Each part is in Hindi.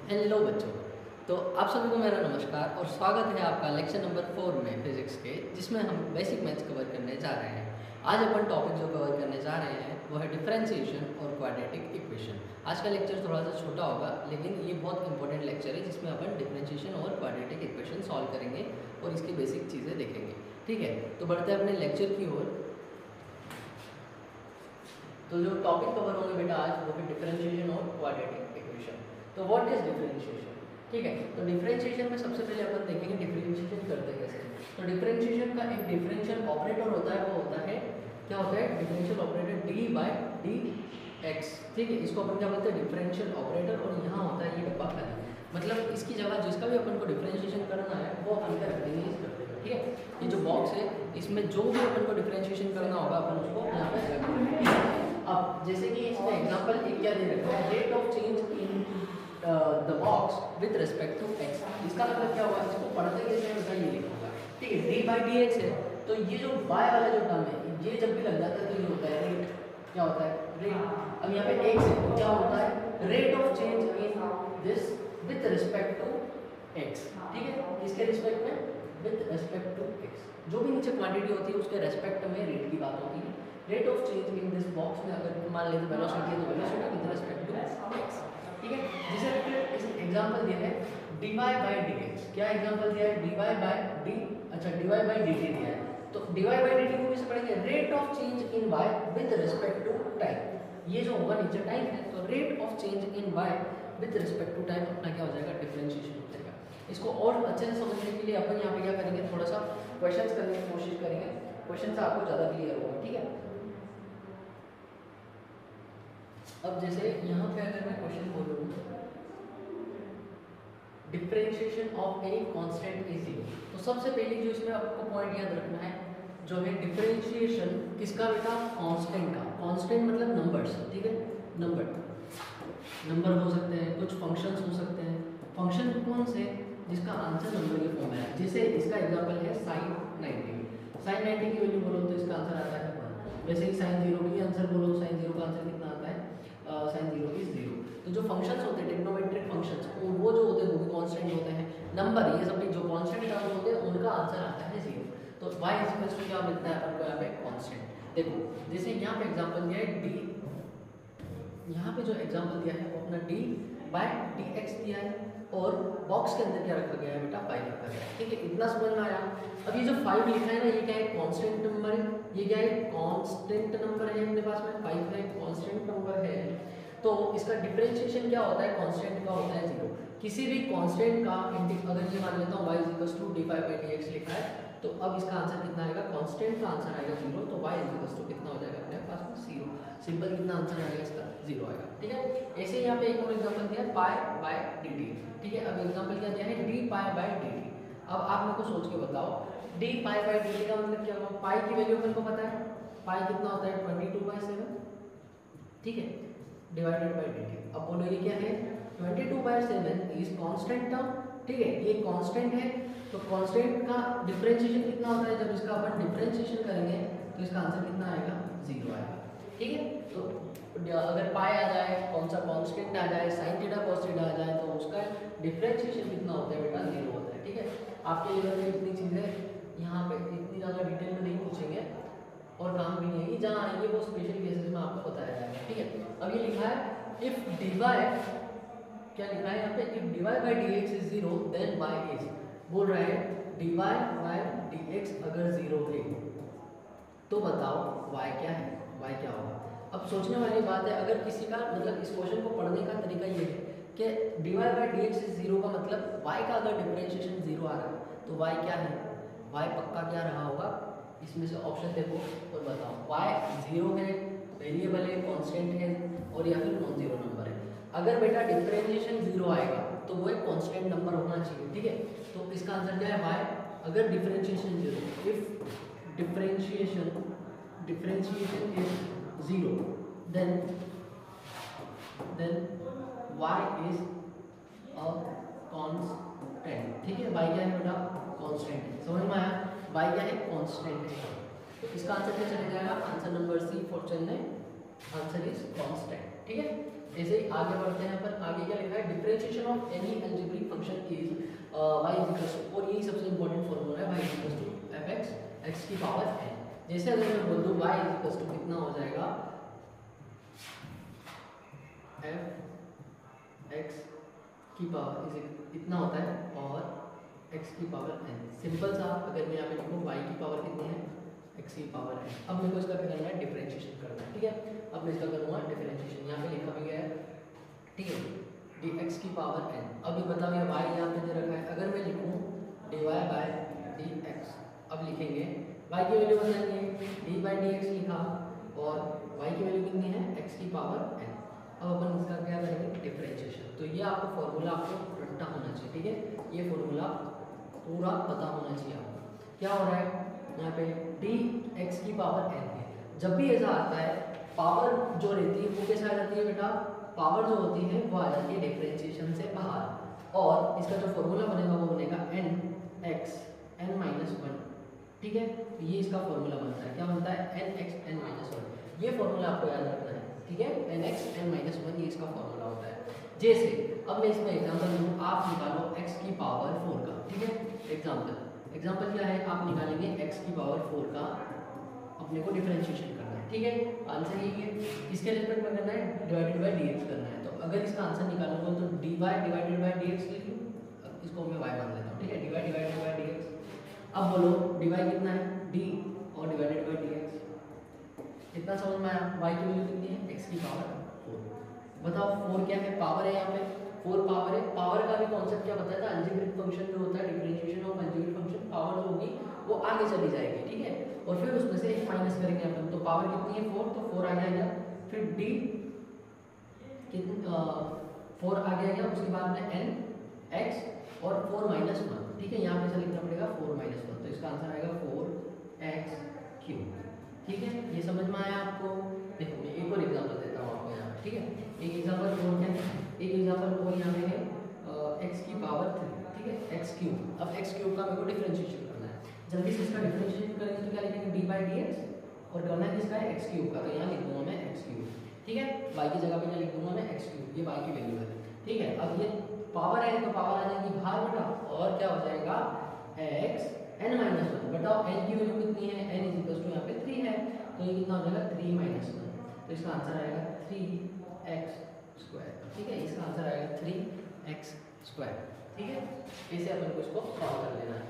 हेलो बच्चों। तो आप सभी को मेरा नमस्कार और स्वागत है आपका लेक्चर नंबर 4 में फिजिक्स के, जिसमें हम बेसिक मैथ्स कवर करने जा रहे हैं। आज अपन टॉपिक जो कवर करने जा रहे हैं वो है डिफरेंशिएशन और क्वाड्रेटिक इक्वेशन। आज का लेक्चर थोड़ा सा छोटा होगा, लेकिन ये बहुत इंपॉर्टेंट लेक्चर है जिसमें अपन डिफरेंशिएशन और क्वाड्रेटिक इक्वेशन सॉल्व करेंगे और इसकी बेसिक चीज़ें देखेंगे। ठीक है, तो बढ़ते हैं अपने लेक्चर की ओर। तो जो टॉपिक कवर होंगे बेटा आज वो है डिफरेंशिएशन और क्वाड्रेटिक इक्वेशन। तो व्हाट इज डिफरेंशिएशन? ठीक है, तो डिफरेंशिएशन में सबसे पहले अपन देखेंगे डिफरेंशिएशन करते कैसे। तो डिफरेंशिएशन का एक डिफरेंशियल ऑपरेटर होता है, वो होता है क्या होता है? Differential operator D by d x. ठीक है, इसको अपन क्या बोलते हैं? Differential operator. और यहाँ होता है ये डब्बा खाली, मतलब इसकी जगह जिसका भी अपन को डिफरेंशिएशन करना है वो अपन का रख देंगे इस डब्बे में। ठीक है, ये जो बॉक्स है इसमें जो भी अपन को डिफरेंशिएशन करना होगा अपन उसको यहाँ पे रख देंगे। अब जैसे कि इसमें एग्जांपल एक क्या दे रखा है, rate of change in the box with respect to X. इसका मतलब क्या हुआ? इसको पढ़ते कैसे है बेटा, ये लिखूंगा। ठीक है, डी बाई डी एक्स है, तो ये जो बाय वाला जो टर्म है ये जब भी लग जाता है तो ये होता है रेट। क्या होता है? रेट। अब यहाँ पे एक्स है तो क्या होता है? Rate of change in this with respect to X. ठीक है, किसके रिस्पेक्ट में? With respect to X. जो भी नीचे क्वांटिटी होती है उसके रेस्पेक्ट में रेट की बात होती है। Rate of change in this box में अगर मान लेते वेलोसिटी है तो velocity with respect to X. ठीक है, जैसे फिर इस एग्जांपल दिया है dy बाय dx। क्या एग्जांपल दिया है? dy बाय d, अच्छा dy बाय dt दिया है, तो dy बाय dt को कैसे पढ़ेंगे? Rate of change in y with respect to time. ये जो होगा नीचे टाइम है, तो rate of change in y with respect to time अपना क्या हो जाएगा? डिफरेंशिएशन हो जाएगा। इसको और अच्छे से समझने के लिए अपन यहाँ पे क्या करेंगे, थोड़ा सा क्वेश्चंस करने की कोशिश करेंगे। क्वेश्चन से आपको ज़्यादा क्लियर होगा। ठीक है, अब जैसे यहाँ पे अगर मैं क्वेश्चन बोलूँ differentiation of a constant is zero, तो सबसे पहले जो इसमें आपको पॉइंट याद रखना है जो है डिफरेंशिएशन किसका बेटा? कांस्टेंट का। कांस्टेंट मतलब नंबर्स। ठीक है, नंबर हो सकते हैं, कुछ फंक्शंस हो सकते हैं। फंक्शन कौन से? जिसका आंसर नंबर के फॉर्म में है। जैसे इसका एग्जांपल है sin 90। sin 90 की वैल्यू बोलो तो इसका आंसर आता है 1। वैसे ही sin 0 की आंसर बोलो, sin 0 का आंसर कितना आता है? sin 0 is 0। तो जो फंक्शंस होते हैं ट्रिग्नोमेट्रिक फंक्शंस, वो जो होते हैं वो भी कांस्टेंट होते हैं। नंबर ये सब जो कांस्टेंट टर्म्स होते हैं उनका आंसर आता है 0। तो y इक्वल्स टू क्या मिलता है अपन को यहाँ पे? कांस्टेंट। देखो जैसे यहाँ पे एग्जांपल दिया है d, यहाँ पे जो एग्जांपल दिया है वो अपना d बाय dx दिया है और बॉक्स के अंदर क्या रखा गया है बेटा? 5 रखा गया है। ठीक है, इतना समझ में आया। अब ये जो 5 लिखा है ना, ये क्या है? कांस्टेंट नंबर है। ये क्या है? कांस्टेंट नंबर है अपने पास में। 5 का एक कांस्टेंट नंबर है, तो इसका डिफरेंशिएशन क्या होता है? कांस्टेंट का होता है 0। किसी भी कांस्टेंट का अगर ये मान लेता हूँ y dy बाई dx लिखा है, तो अब इसका आंसर कितना आएगा? कांस्टेंट का आंसर आएगा 0, तो y कितना हो जाएगा अपने पास में? 0। सिंपल कितना आंसर आएगा इसका? 0 आएगा। ठीक है, ऐसे यहाँ पे एक और एग्जांपल दिया है पाई बाय dt। ठीक है, अब एग्जांपल क्या दिया है? d pi by dt। अब आप मेरे को सोच के बताओ d पाई बाय dt का मतलब क्या होगा? पाई की वैल्यू अपन को पता है, पाई कितना होता है? 22/7। ठीक है, डिवाइडेड बाय dt। अब बोलो ये क्या है? 22/7 इज कांस्टेंट टर्म। ठीक है, ये कांस्टेंट है, तो कांस्टेंट का डिफरेंशिएशन कितना होता है? जब इसका अपन डिफरेंशिएशन करेंगे तो इसका आंसर कितना आएगा? 0 आएगा। ठीक है, तो अगर पाई आ जाए, कौन सा कांस्टेंट आ जाए, sin थीटा cos थीटा आ जाए, तो उसका डिफरेंशिएशन कितना होता है बेटा? 0 होता है। ठीक है, आपके लेवल में इतनी चीज़ें यहाँ पे इतनी ज़्यादा डिटेल में नहीं पूछेंगे और काम भी नहीं है, जहाँ आएंगे वो स्पेशल केसेस में आपको बताया जाएगा। ठीक है, अब ये लिखा है इफ dy, क्या लिखा है यहाँ पे? If dy by dx is 0 then y is, बोल रहा है dy बाई dx अगर 0 है तो बताओ y क्या है? y क्या होगा? अब सोचने वाली बात है, अगर किसी का मतलब इस क्वेश्चन को पढ़ने का तरीका ये है कि dy बाई dx इज 0 का मतलब y का अगर डिफरेंशिएशन 0 आ रहा है तो y क्या है? y पक्का क्या रहा होगा? इसमें से ऑप्शन देखो और बताओ। y 0 है, वेरिएबल है, कांस्टेंट है, और या फिर नॉन जीरो नंबर है। अगर बेटा डिफरेंशिएशन 0 आएगा तो वो एक कांस्टेंट नंबर होना चाहिए। ठीक है, तो इसका आंसर क्या है? y। अगर differentiation 0, if differentiation is 0 then y is a constant. ठीक है, y क्या है बेटा? कांस्टेंट है। समझ में आया? y क्या है? कांस्टेंट है। तो इसका आंसर क्या चला जाएगा? आंसर नंबर सी फॉर चलने, आंसर इज कांस्टेंट। ठीक है, ऐसे ही आगे बढ़ते हैं अपन। आगे क्या लिखा है, differentiation of any algebraic function is y equals to, और यही सबसे इंपॉर्टेंट फॉर्मूला है, y equals to fx x की पावर n। जैसे अगर मैं बोल दूं y इक्वल्स टू कितना हो जाएगा, f x की पावर इतना होता है और x की पावर n। सिंपल सा, अगर मैं यहाँ पे लिखूँ y की पावर कितनी है, x की पावर n। अब मेरे को इसका क्या करना है, डिफरेंशिएशन करना है, ठीक है। अब मैं इसका करूँगा डिफरेंशिएशन, यहाँ पे लिखा भी गया है, ठीक है, dx की पावर n। अब ये बताओ ये y यहाँ पे दे रखा है, अगर मैं लिखूँ dy बाय dx, अब लिखेंगे y की वैल्यू बताएंगे, d बाई dx लिखा और y की वैल्यू कितनी है, x की पावर n। अब अपन इसका क्या करेंगे, डिफरेंशिएशन। तो ये आपको फॉर्मूला आपको रट्टा होना चाहिए, ठीक है, ये फॉर्मूला पूरा पता होना चाहिए आपको। क्या हो रहा है यहाँ पे, dx की पावर n है। जब भी ऐसा आता है पावर जो रहती है वो कैसे आ जाती है बेटा, पावर जो होती है वो आ जाती है डिफरेंशिएशन से बाहर, और इसका जो फॉर्मूला बनेगा वो बनेगा n x n minus one, ठीक है। ये इसका फॉर्मूला बनता है, क्या बनता है, n x n minus one. ये फॉर्मूला आपको याद रखना है, ठीक है, n x n minus one, ये इसका फॉर्मूला होता है। जैसे अब मैं इसमें एग्जांपल दूं, आप निकालो x की पावर 4 का, ठीक है। एग्जांपल क्या है, आप निकालेंगे x की पावर 4 का, अपने को डिफरेंशिएशन करना है, ठीक है। आंसर यही है, इसके रिस्पेक्ट में करना है, डिवाइडेड बाय dx करना है। तो अगर इसका आंसर निकालूंगा तो dy डिवाइडेड बाय dx लिख लूं, इसको मैं y मान लेता हूं, ठीक है, dy डिवाइडेड बाय dx। अब बोलो dy कितना है, d और डिवाइडेड बाय dx, इतना समझ में आया। y की वैल्यू कितनी है, x की पावर 4। बताओ 4 क्या है, पावर है, यहाँ पे 4 पावर है। पावर का भी कॉन्सेप्ट क्या बताया था, अलजेब्रिक फंक्शन में होता है, differentiation of algebraic function, power जो होगी वो आगे चली जाएगी, ठीक है, और फिर उसमें से एक माइनस करेंगे अपन। तो पावर कितनी है 4, तो 4 आ गया, फिर d कितना 4 आ गया, उसके बाद में n x और 4 माइनस 1, ठीक है, यहाँ पे से लिखना पड़ेगा 4 माइनस 1, तो इसका आंसर आएगा 4x3, ठीक है। ये समझ में आया आपको। देखो मैं एक और एग्जांपल देता हूँ आपको यहाँ पे, ठीक है। एक एग्जांपल और क्या है, एक एग्जांपल और यहाँ पे है x की पावर 3, ठीक है, x क्यूब। अब x क्यूब का मेरे को डिफरेंशिएशन करना है, जल्दी से इसका डिफरेंशिएशन करेंगे तो क्या लिखेंगे, d बाई dx, और करना है किसका है, x क्यूब का, तो यहाँ लिख दूंगा मैं x क्यूब, ठीक है। y की जगह पे क्या लिख दूंगा मैं, x क्यूब, ये y की वैल्यू है, ठीक है। अब ये पावर है तो पावर आ जाएगी बाहर बेटा, और क्या हो जाएगा, x n माइनस वन। बताओ n की वैल्यू कितनी है, n इज इक्वल टू यहाँ पे 3 है, तो ये कितना हो जाएगा 3 माइनस 1, तो इसका आंसर आएगा 3x स्क्वायर, ठीक है, इसका आंसर आएगा 3x स्क्वायर, ठीक है। ऐसे अपन को इसको सॉल्व कर लेना है,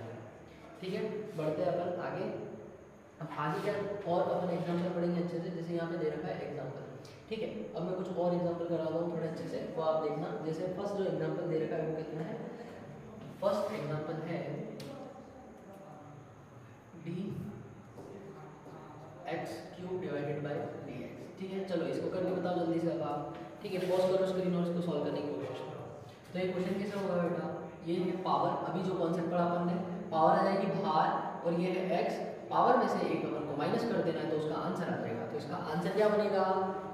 ठीक है। बढ़ते हैं अपन आगे। अब आगे क्या और अपन एग्जांपल पढ़ेंगे अच्छे से, जैसे यहाँ पे दे रखा है एग्जांपल, ठीक है। अब मैं कुछ और एग्जांपल करा रहा हूँ थोड़े अच्छे से, वो आप देखना। जैसे फर्स्ट जो एग्जांपल दे रखा है वो कितना है, फर्स्ट एग्जांपल है dx cube divided by dx, ठीक है। चलो इसको करके बताओ जल्दी से अब आप, ठीक है, पॉज करो स्क्रीन और इसको सॉल्व करने की कोशिश करो। तो ये क्वेश्चन कैसे होगा बेटा, ये है पावर, अभी जो कॉन्सेप्ट पढ़ा अपन ने, पावर आ जाएगी बाहर, और ये है x, पावर में से एक अपन को माइनस कर देना है, तो उसका आंसर आ जाएगा। तो इसका आंसर क्या बनेगा,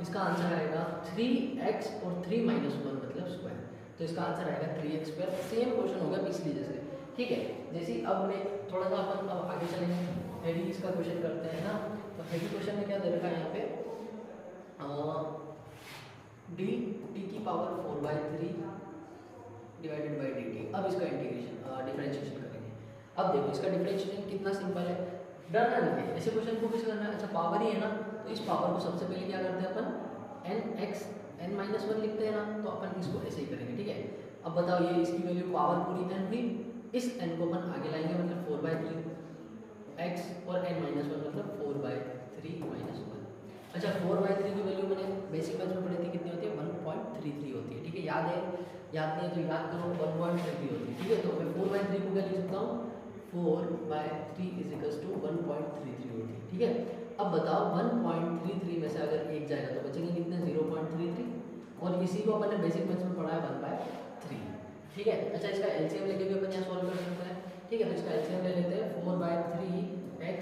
इसका आंसर आएगा 3x और 3 माइनस 1 मतलब स्क्वायर, तो इसका आंसर आएगा 3x स्क्वायर। सेम क्वेश्चन होगा पिछली जैसे, ठीक है। जैसे अब मैं थोड़ा सा अपन अब आगे चलेंगे, हेडी इसका क्वेश्चन करते हैं ना। तो हेडी क्वेश्चन में क्या दे रखा है यहाँ पे, डी टी की power 4/3 divided by D T. अब इसका इंटीग्रेशन डिफरेंशिएशन करेंगे। अब देखो इसका डिफरेंशिएशन कितना सिंपल है, डरना नहीं है, ऐसे क्वेश्चन को कैसे करना है, अच्छा पावर ही है ना, तो इस पावर को सबसे पहले क्या करते हैं अपन, n x n माइनस 1 लिखते हैं ना, तो अपन इसको ऐसे ही करेंगे, ठीक है। अब बताओ ये इसकी वैल्यू पावर पूरी n हुई, इस n को अपन आगे लाएंगे, मतलब 4/3 x और n माइनस 1 मतलब 4/3 माइनस 1। अच्छा 4/3 की वैल्यू मैंने बेसिक मैथ्स में पढ़ी थी, कितनी होती है, 1.33 होती है, ठीक है। याद है, याद नहीं है तो याद करो, 1.33 होती है, ठीक है। तो मैं 4/3 को क्या लिख सकता हूँ, 4/3 इज इक्वल्स टू 1.33 होती है, ठीक है। अब बताओ 1.33 में से अगर एक जाएगा तो बचेंगे कितने, 0.33, और इसी को अपन ने बेसिक मैथ्स में पढ़ा है 1/3, ठीक है। अच्छा इसका एलसीएम लेके भी अपन यहाँ सॉल्व कर सकते हैं, ठीक है। तो इसका एलसीएम ले लेते हैं, 4/3x,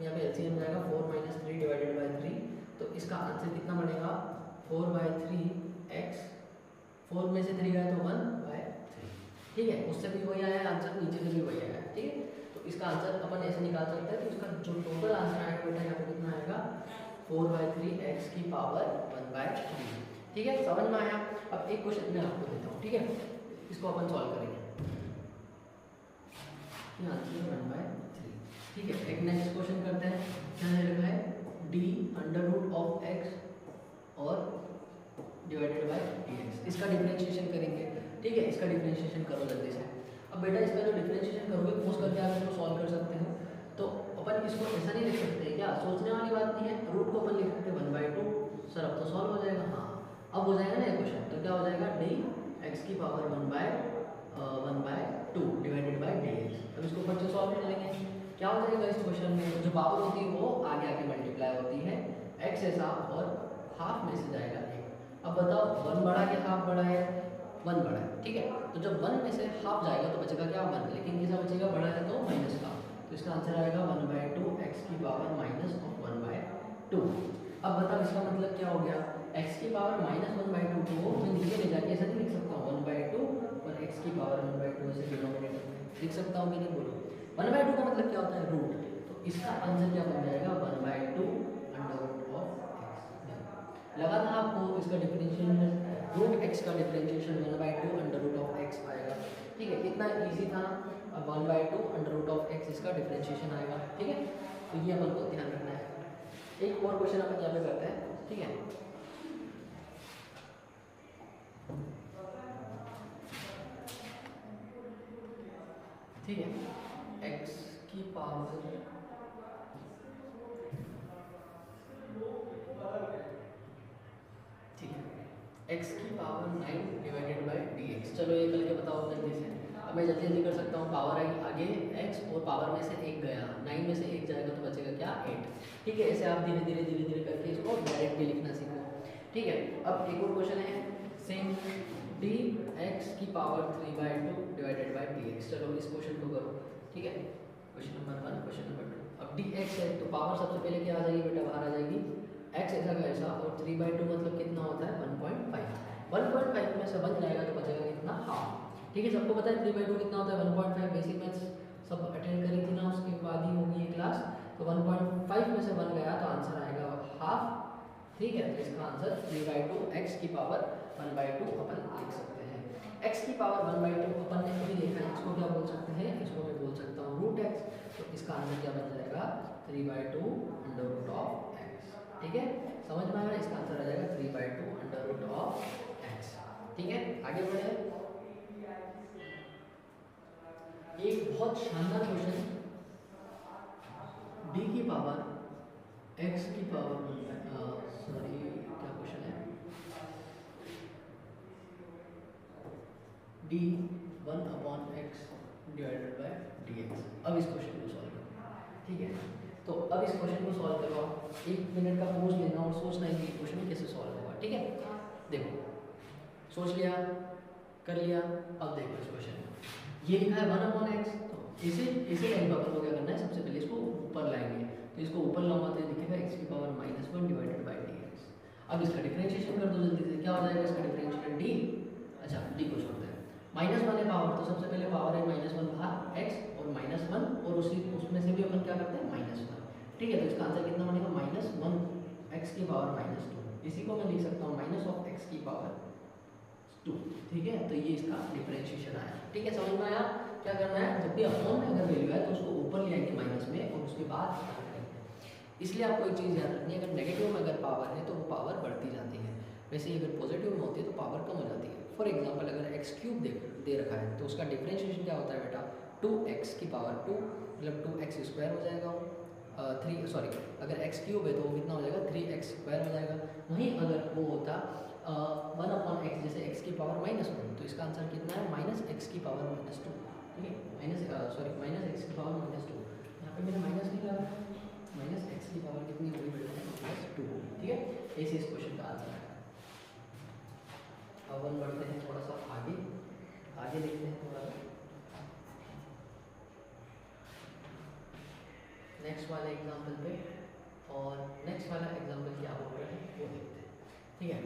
यहाँ पे एलसीएम जाएगा 4 माइनस 3 डिवाइडेड बाई 3, तो इसका आंसर कितना बनेगा, 4/3x, 4 में से 3 गया तो 1/3, ठीक है। उससे भी वही आया आंसर, नीचे से भी वही आया, ठीक है। तो इसका आंसर अपन ऐसे निकाल सकते हैं। तो इसका जो टोटल आंसर आएगा बेटा यहाँ पे कितना आएगा, 4/3x की पावर 1/3, ठीक है, समझ में आया। अब एक क्वेश्चन मैं आपको देता हूँ, ठीक है, इसको अपन सॉल्व करेंगे। आंसर 1/3। ठीक है, एक नेक्स्ट क्वेश्चन करते हैं। क्या लिखा है, d √of x और डिवाइडेड बाय dx। इसका डिफरेंशिएशन करेंगे। ठीक है, इसका डिफरेंशिएशन करो जल्दी से। अब बेटा इसका जो डिफरेंशिएशन करोगे पोस्ट करके आप इसको सॉल्व कर सकते हो। तो अपन इसको ऐसा नहीं लिख सकते क्या, सोचने वाली बात नहीं है। रूट को अपन लिख सकते हैं 1/2। सर अब तो सॉल्व हो जाएगा। हाँ अब हो जाएगा ना ये क्वेश्चन। तो क्या हो जाएगा, dx की पावर 1/2 डिवाइडेड बाय dx। अब इसको बच्चे सॉल्व कर लेंगे। क्या हो जाएगा इस क्वेश्चन में, जो पावर होती है वो आगे आगे मल्टीप्लाई होती है, x ऐसा और हाफ में से जाएगा 1। अब बताओ 1 बड़ा कि हाफ बड़ा है, 1 बड़ा है। ठीक है, तो जब 1 में से हाफ जाएगा तो बचेगा क्या, 1। लेकिन कैसा बचेगा, बड़ा है तो माइनस का। तो इसका आंसर आएगा 1/2 x की पावर -1/2। अब बताओ इसका मतलब क्या हो गया, x की पावर -1/2 को मैं नीचे ले जाके ऐसा नहीं लिख सकता हूँ 1/2 और x की पावर 1/2 ऐसे डिनोमिनेटर में लिख सकता हूँ कि नहीं, बोलो। 1/2 का मतलब क्या होता है, रूट। तो इसका आंसर क्या बन जाएगा, 1/2 √of x। लगा था आपको इसका डिफरेंशिएशन, रूट x का डिफरेंशिएशन 1/2 √of x आएगा। ठीक है, कितना इजी था। अब 1/2 √of x इसका डिफरेंशिएशन आएगा। ठीक है, तो ये अपन को ध्यान रखना है। एक और क्वेश्चन अपन यहाँ पे करते हैं। ठीक है, ठीक है, x की पावर ठीक है, x की पावर 9 डिवाइडेड बाय dx। चलो ये करके बताओ जल्दी से। अब मैं जल्दी जल्दी कर सकता हूँ। पावर आई आगे x और पावर में से 1 गया, 9 में से 1 जाएगा तो बचेगा क्या, 8। ठीक है, ऐसे आप धीरे धीरे करके इसको डायरेक्ट भी लिखना सीखो। ठीक है, अब एक और क्वेश्चन है सेम, dx की पावर 3/2 डिवाइडेड बाय dx। चलो इस क्वेश्चन को करो। ठीक है, क्वेश्चन नंबर 1, क्वेश्चन नंबर 2। अब dx है तो पावर सबसे पहले क्या आ जाएगी बेटा, बाहर आ जाएगी, x ऐसा का ऐसा और 3/2 मतलब कितना होता है 1.5। 1.5 में से 1 जाएगा तो बचेगा कितना, हाफ। ठीक है, सबको पता है 3/2 कितना होता है 1.5। बेसिक मैथ्स सब अटेंड करी थी ना, उसके बाद ही होगी ये क्लास। तो 1.5 में से 1 गया तो आंसर आएगा हाफ। ठीक है, तो इसका आंसर 3/2 x की पावर 1/2 अपन लिख सकते हैं। x की पावर 1/2 अपन ने अभी देखा है, इसको क्या बोल सकते हैं, इसको मैं बोल सकता हूँ √x। तो इसका आंसर क्या बन जाएगा, 3/2 √of x। ठीक है, समझ में आया, इसका आंसर आ जाएगा 3/2 √of x। ठीक है, आगे बढ़े। एक बहुत शानदार क्वेश्चन, d की पावर x की पावर सॉरी क्या क्वेश्चन है, d 1/x divided by dx। अब इस क्वेश्चन को सॉल्व करो। ठीक है, तो अब इस क्वेश्चन को सॉल्व करो। 1 मिनट का पॉज लेना और सोचना है कि क्वेश्चन कैसे सॉल्व होगा। ठीक है, देखो सोच लिया, कर लिया। अब देखो इस क्वेश्चन में ये लिखा है 1/x। तो इसे टाइम पर क्या करना है, सबसे पहले इसको ऊपर लाएंगे। तो इसको ऊपर लाऊंगा तो दिखेगा x की पावर -1 डिवाइडेड बाय dx। अब इसका डिफरेंशिएशन कर दो जल्दी से। क्या हो जाएगा इसका डिफरेंशिएशन, d। अच्छा d को छोड़ते हैं, -1 है पावर, तो सबसे पहले पावर है -1 बाहर x और -1 और उसमें से भी अपन क्या करते हैं -1। ठीक है, तो इसका आंसर कितना बनेगा, -1 x की पावर -2। इसी को मैं लिख सकता हूँ -x की पावर 2। ठीक है, तो ये इसका डिफरेंशिएशन आया। ठीक है, समझ में आया। क्या करना है, जब भी अपॉन में अगर वैल्यू है तो उसको ऊपर ले आएंगे माइनस में और उसके बाद करेंगे। इसलिए आपको एक चीज़ याद रखनी है, अगर नेगेटिव में अगर पावर है तो वो पावर बढ़ती जाती है, वैसे ही अगर पॉजिटिव में होती है तो पावर कम हो जाती है। फॉर एग्जांपल अगर x³ दे रखा है तो उसका डिफरेंशिएशन क्या होता है बेटा, 2x की पावर 2 मतलब 2x² हो जाएगा। 3 सॉरी अगर x³ है तो वो कितना हो जाएगा, 3x² हो जाएगा। वहीं अगर वो होता 1/x जैसे x की पावर -1 तो इसका आंसर कितना है, -x की पावर -2। ठीक है, -x की पावर -2। यहाँ पे मैंने माइनस नहीं लगा, -x की पावर कितनी होगी बेटा, -2। ठीक है, ऐसे इस क्वेश्चन का आंसर है। अब हम बढ़ते हैं थोड़ा सा आगे देखते हैं थोड़ा नेक्स्ट वाले एग्जाम्पल पे। और नेक्स्ट वाला एग्जाम्पल क्या बोल रहे हैं वो देखते हैं। ठीक है,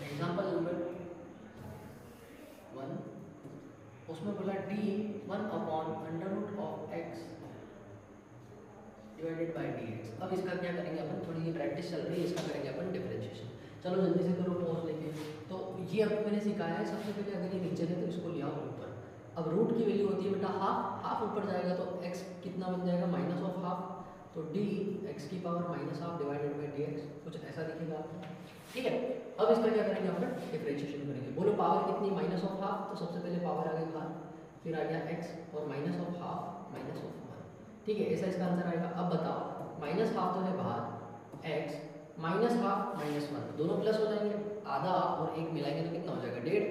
एग्जाम्पल नंबर 1, उसमें बोला d 1/√x divided by dx। अब इसका क्या करेंगे अपन, थोड़ी ये प्रैक्टिस चल रही है, इसका करेंगे अपन डिफरेंशिएशन। चलो जल्दी से करो पॉज लेके। ये अभी मैंने सिखाया है, सबसे पहले अगर ये नीचे है तो इसको ले आओ ऊपर। अब रूट की वैल्यू होती है बेटा हाफ, हाफ ऊपर जाएगा तो x कितना बन जाएगा माइनस ऑफ हाफ, तो d x की power minus half divided by dx, कुछ ऐसा दिखेगा आपको। ठीक है, अब इसका क्या करेंगे, यहाँ पर डिफरेंशिएशन करेंगे। बोलो पावर कितनी, माइनस ऑफ हाफ, तो सबसे पहले पावर आ गई बाहर, फिर आ गया x और minus of half minus of 1। ठीक है, ऐसा इसका आंसर आएगा। अब बताओ माइनस हाफ तो है बाहर, x माइनस हाफ माइनस 1 दोनों प्लस हो जाएंगे, आधा और एक मिलाएंगे तो कितना हो जाएगा, डेढ़।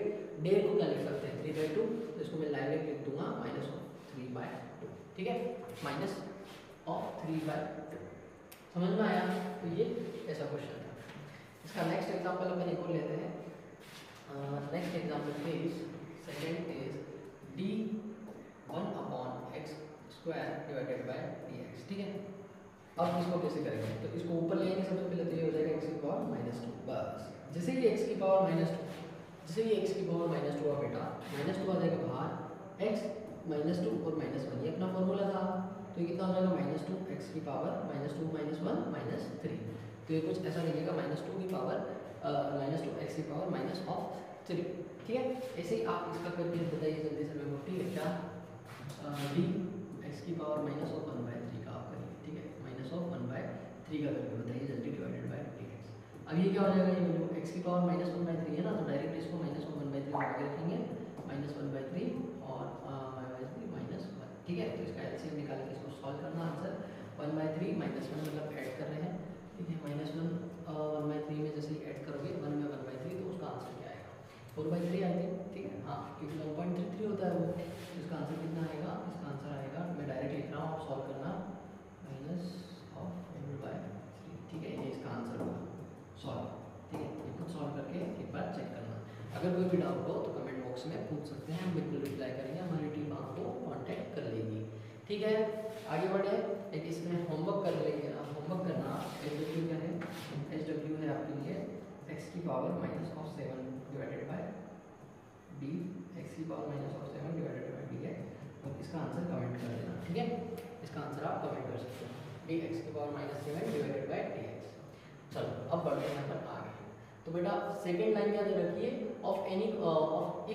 डेढ़ को क्या लिख सकते हैं 3/2, तो इसको मैं लाइन लिख दूंगा माइनस ऑफ 3/2। ठीक है, माइनस ऑफ 3/2, समझ में आया। तो ये ऐसा क्वेश्चन था। इसका नेक्स्ट एग्जांपल अपन एक और लेते हैं। Next example is second is d1/x² divided by dx। ठीक है, अब इसको कैसे करेंगे, तो इसको ऊपर ले आएंगे सबसे पहले, तो ये हो जाएगा x की पावर -2। बस जैसे ही x की पावर -2, जैसे ही x की पावर -2 हुआ बेटा, -2 आ जाएगा बाहर, x -2 और -1 ये अपना फॉर्मूला था, तो ये कितना हो जाएगा -2 x की पावर -2 -1 -3। तो ये कुछ ऐसा लिखेगा -2 की पावर -2 x की पावर -3। ठीक है, ऐसे ही आप इसका करके बताइए जल्दी से मेरे को। ठीक है, क्या d x की पावर -1/3 का आप करिए। ठीक है, -1/3 का करके बताइए जल्दी, डिवाइडेड बाय dx। अब ये क्या हो जाएगा, ये वैल्यू x की पावर -1/3 है ना, तो डायरेक्ट इसको -1/3 आगे रखेंगे, -1/3 और -1। ठीक है, तो इसका एलसीएम निकाल के इसको सॉल्व करना, आंसर 1/3 -1 मतलब ऐड कर रहे हैं। ठीक है, -1 1/3 में जैसे ऐड करोगे 1 में 1/3, तो उसका आंसर क्या आएगा, 4/3 आई थिंक। ठीक है, हाँ, क्योंकि 1.33 होता है वो, तो इसका आंसर कितना आएगा, इसका आंसर आएगा, मैं डायरेक्ट लिख रहा हूँ, आप सॉल्व करना, -4/3। ठीक है, ये इसका आंसर होगा सॉल्व। ठीक है, ये खुद सॉल्व करके एक बार चेक करना। अगर कोई भी डाउट हो तो कमेंट बॉक्स में पूछ सकते हैं, हम बिल्कुल रिप्लाई करेंगे, हमारी टीम आपको कांटेक्ट कर लेगी। ठीक है, आगे बढ़े, एक इसमें होमवर्क कर लेंगे। होमवर्क करना, HW क्या है, HW है आपके लिए x की power -7 divided by d, x की पावर -7 डिवाइडेड बाय dx। तो इसका आंसर कमेंट कर देना। ठीक है, इसका आंसर आप कमेंट कर सकते हो, dx की पावर -7 डिवाइडेड बाय dx। चलो अब बढ़ते हैं अपन आगे। तो बेटा सेकेंड लाइन क्या दे रखी है, of any if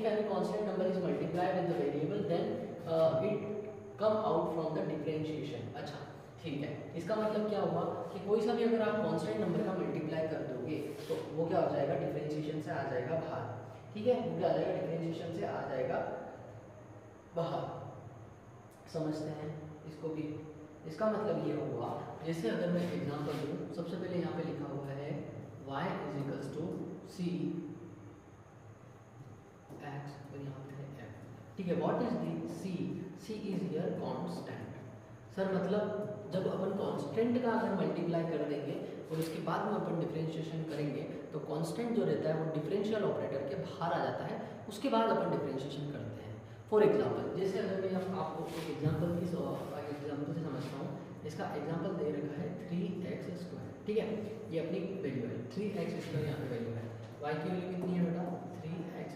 any constant number is multiplied with the variable then it come out from the differentiation. अच्छा ठीक है, इसका मतलब क्या हुआ कि कोई सा भी अगर आप कांस्टेंट नंबर का मल्टीप्लाई कर दोगे तो वो क्या हो जाएगा, डिफरेंशिएशन से आ जाएगा बाहर। ठीक है, वो क्या आ जाएगा, डिफरेंशिएशन से आ जाएगा बाहर। समझते हैं इसको भी। इसका मतलब ये हुआ, जैसे अगर मैं एग्जांपल दूं, सबसे पहले यहाँ पे लिखा हुआ है y = c x और यहाँ पे है f। ठीक है, what is the c is here constant. Sir मतलब जब अपन कांस्टेंट का अगर मल्टीप्लाई कर देंगे और उसके बाद में अपन डिफरेंशिएशन करेंगे तो कांस्टेंट जो रहता है वो डिफरेंशियल ऑपरेटर के बाहर आ जाता है, उसके बाद अपन डिफरेंशिएशन करते हैं। फॉर एग्जांपल, जैसे अगर मैं आपको एक एग्जांपल से समझता हूँ, इसका एग्जांपल दे रखा है 3x²। ठीक है, ये अपनी वैल्यू है 3x², यहाँ पे वैल्यू है, y की वैल्यू कितनी है बेटा 3x²,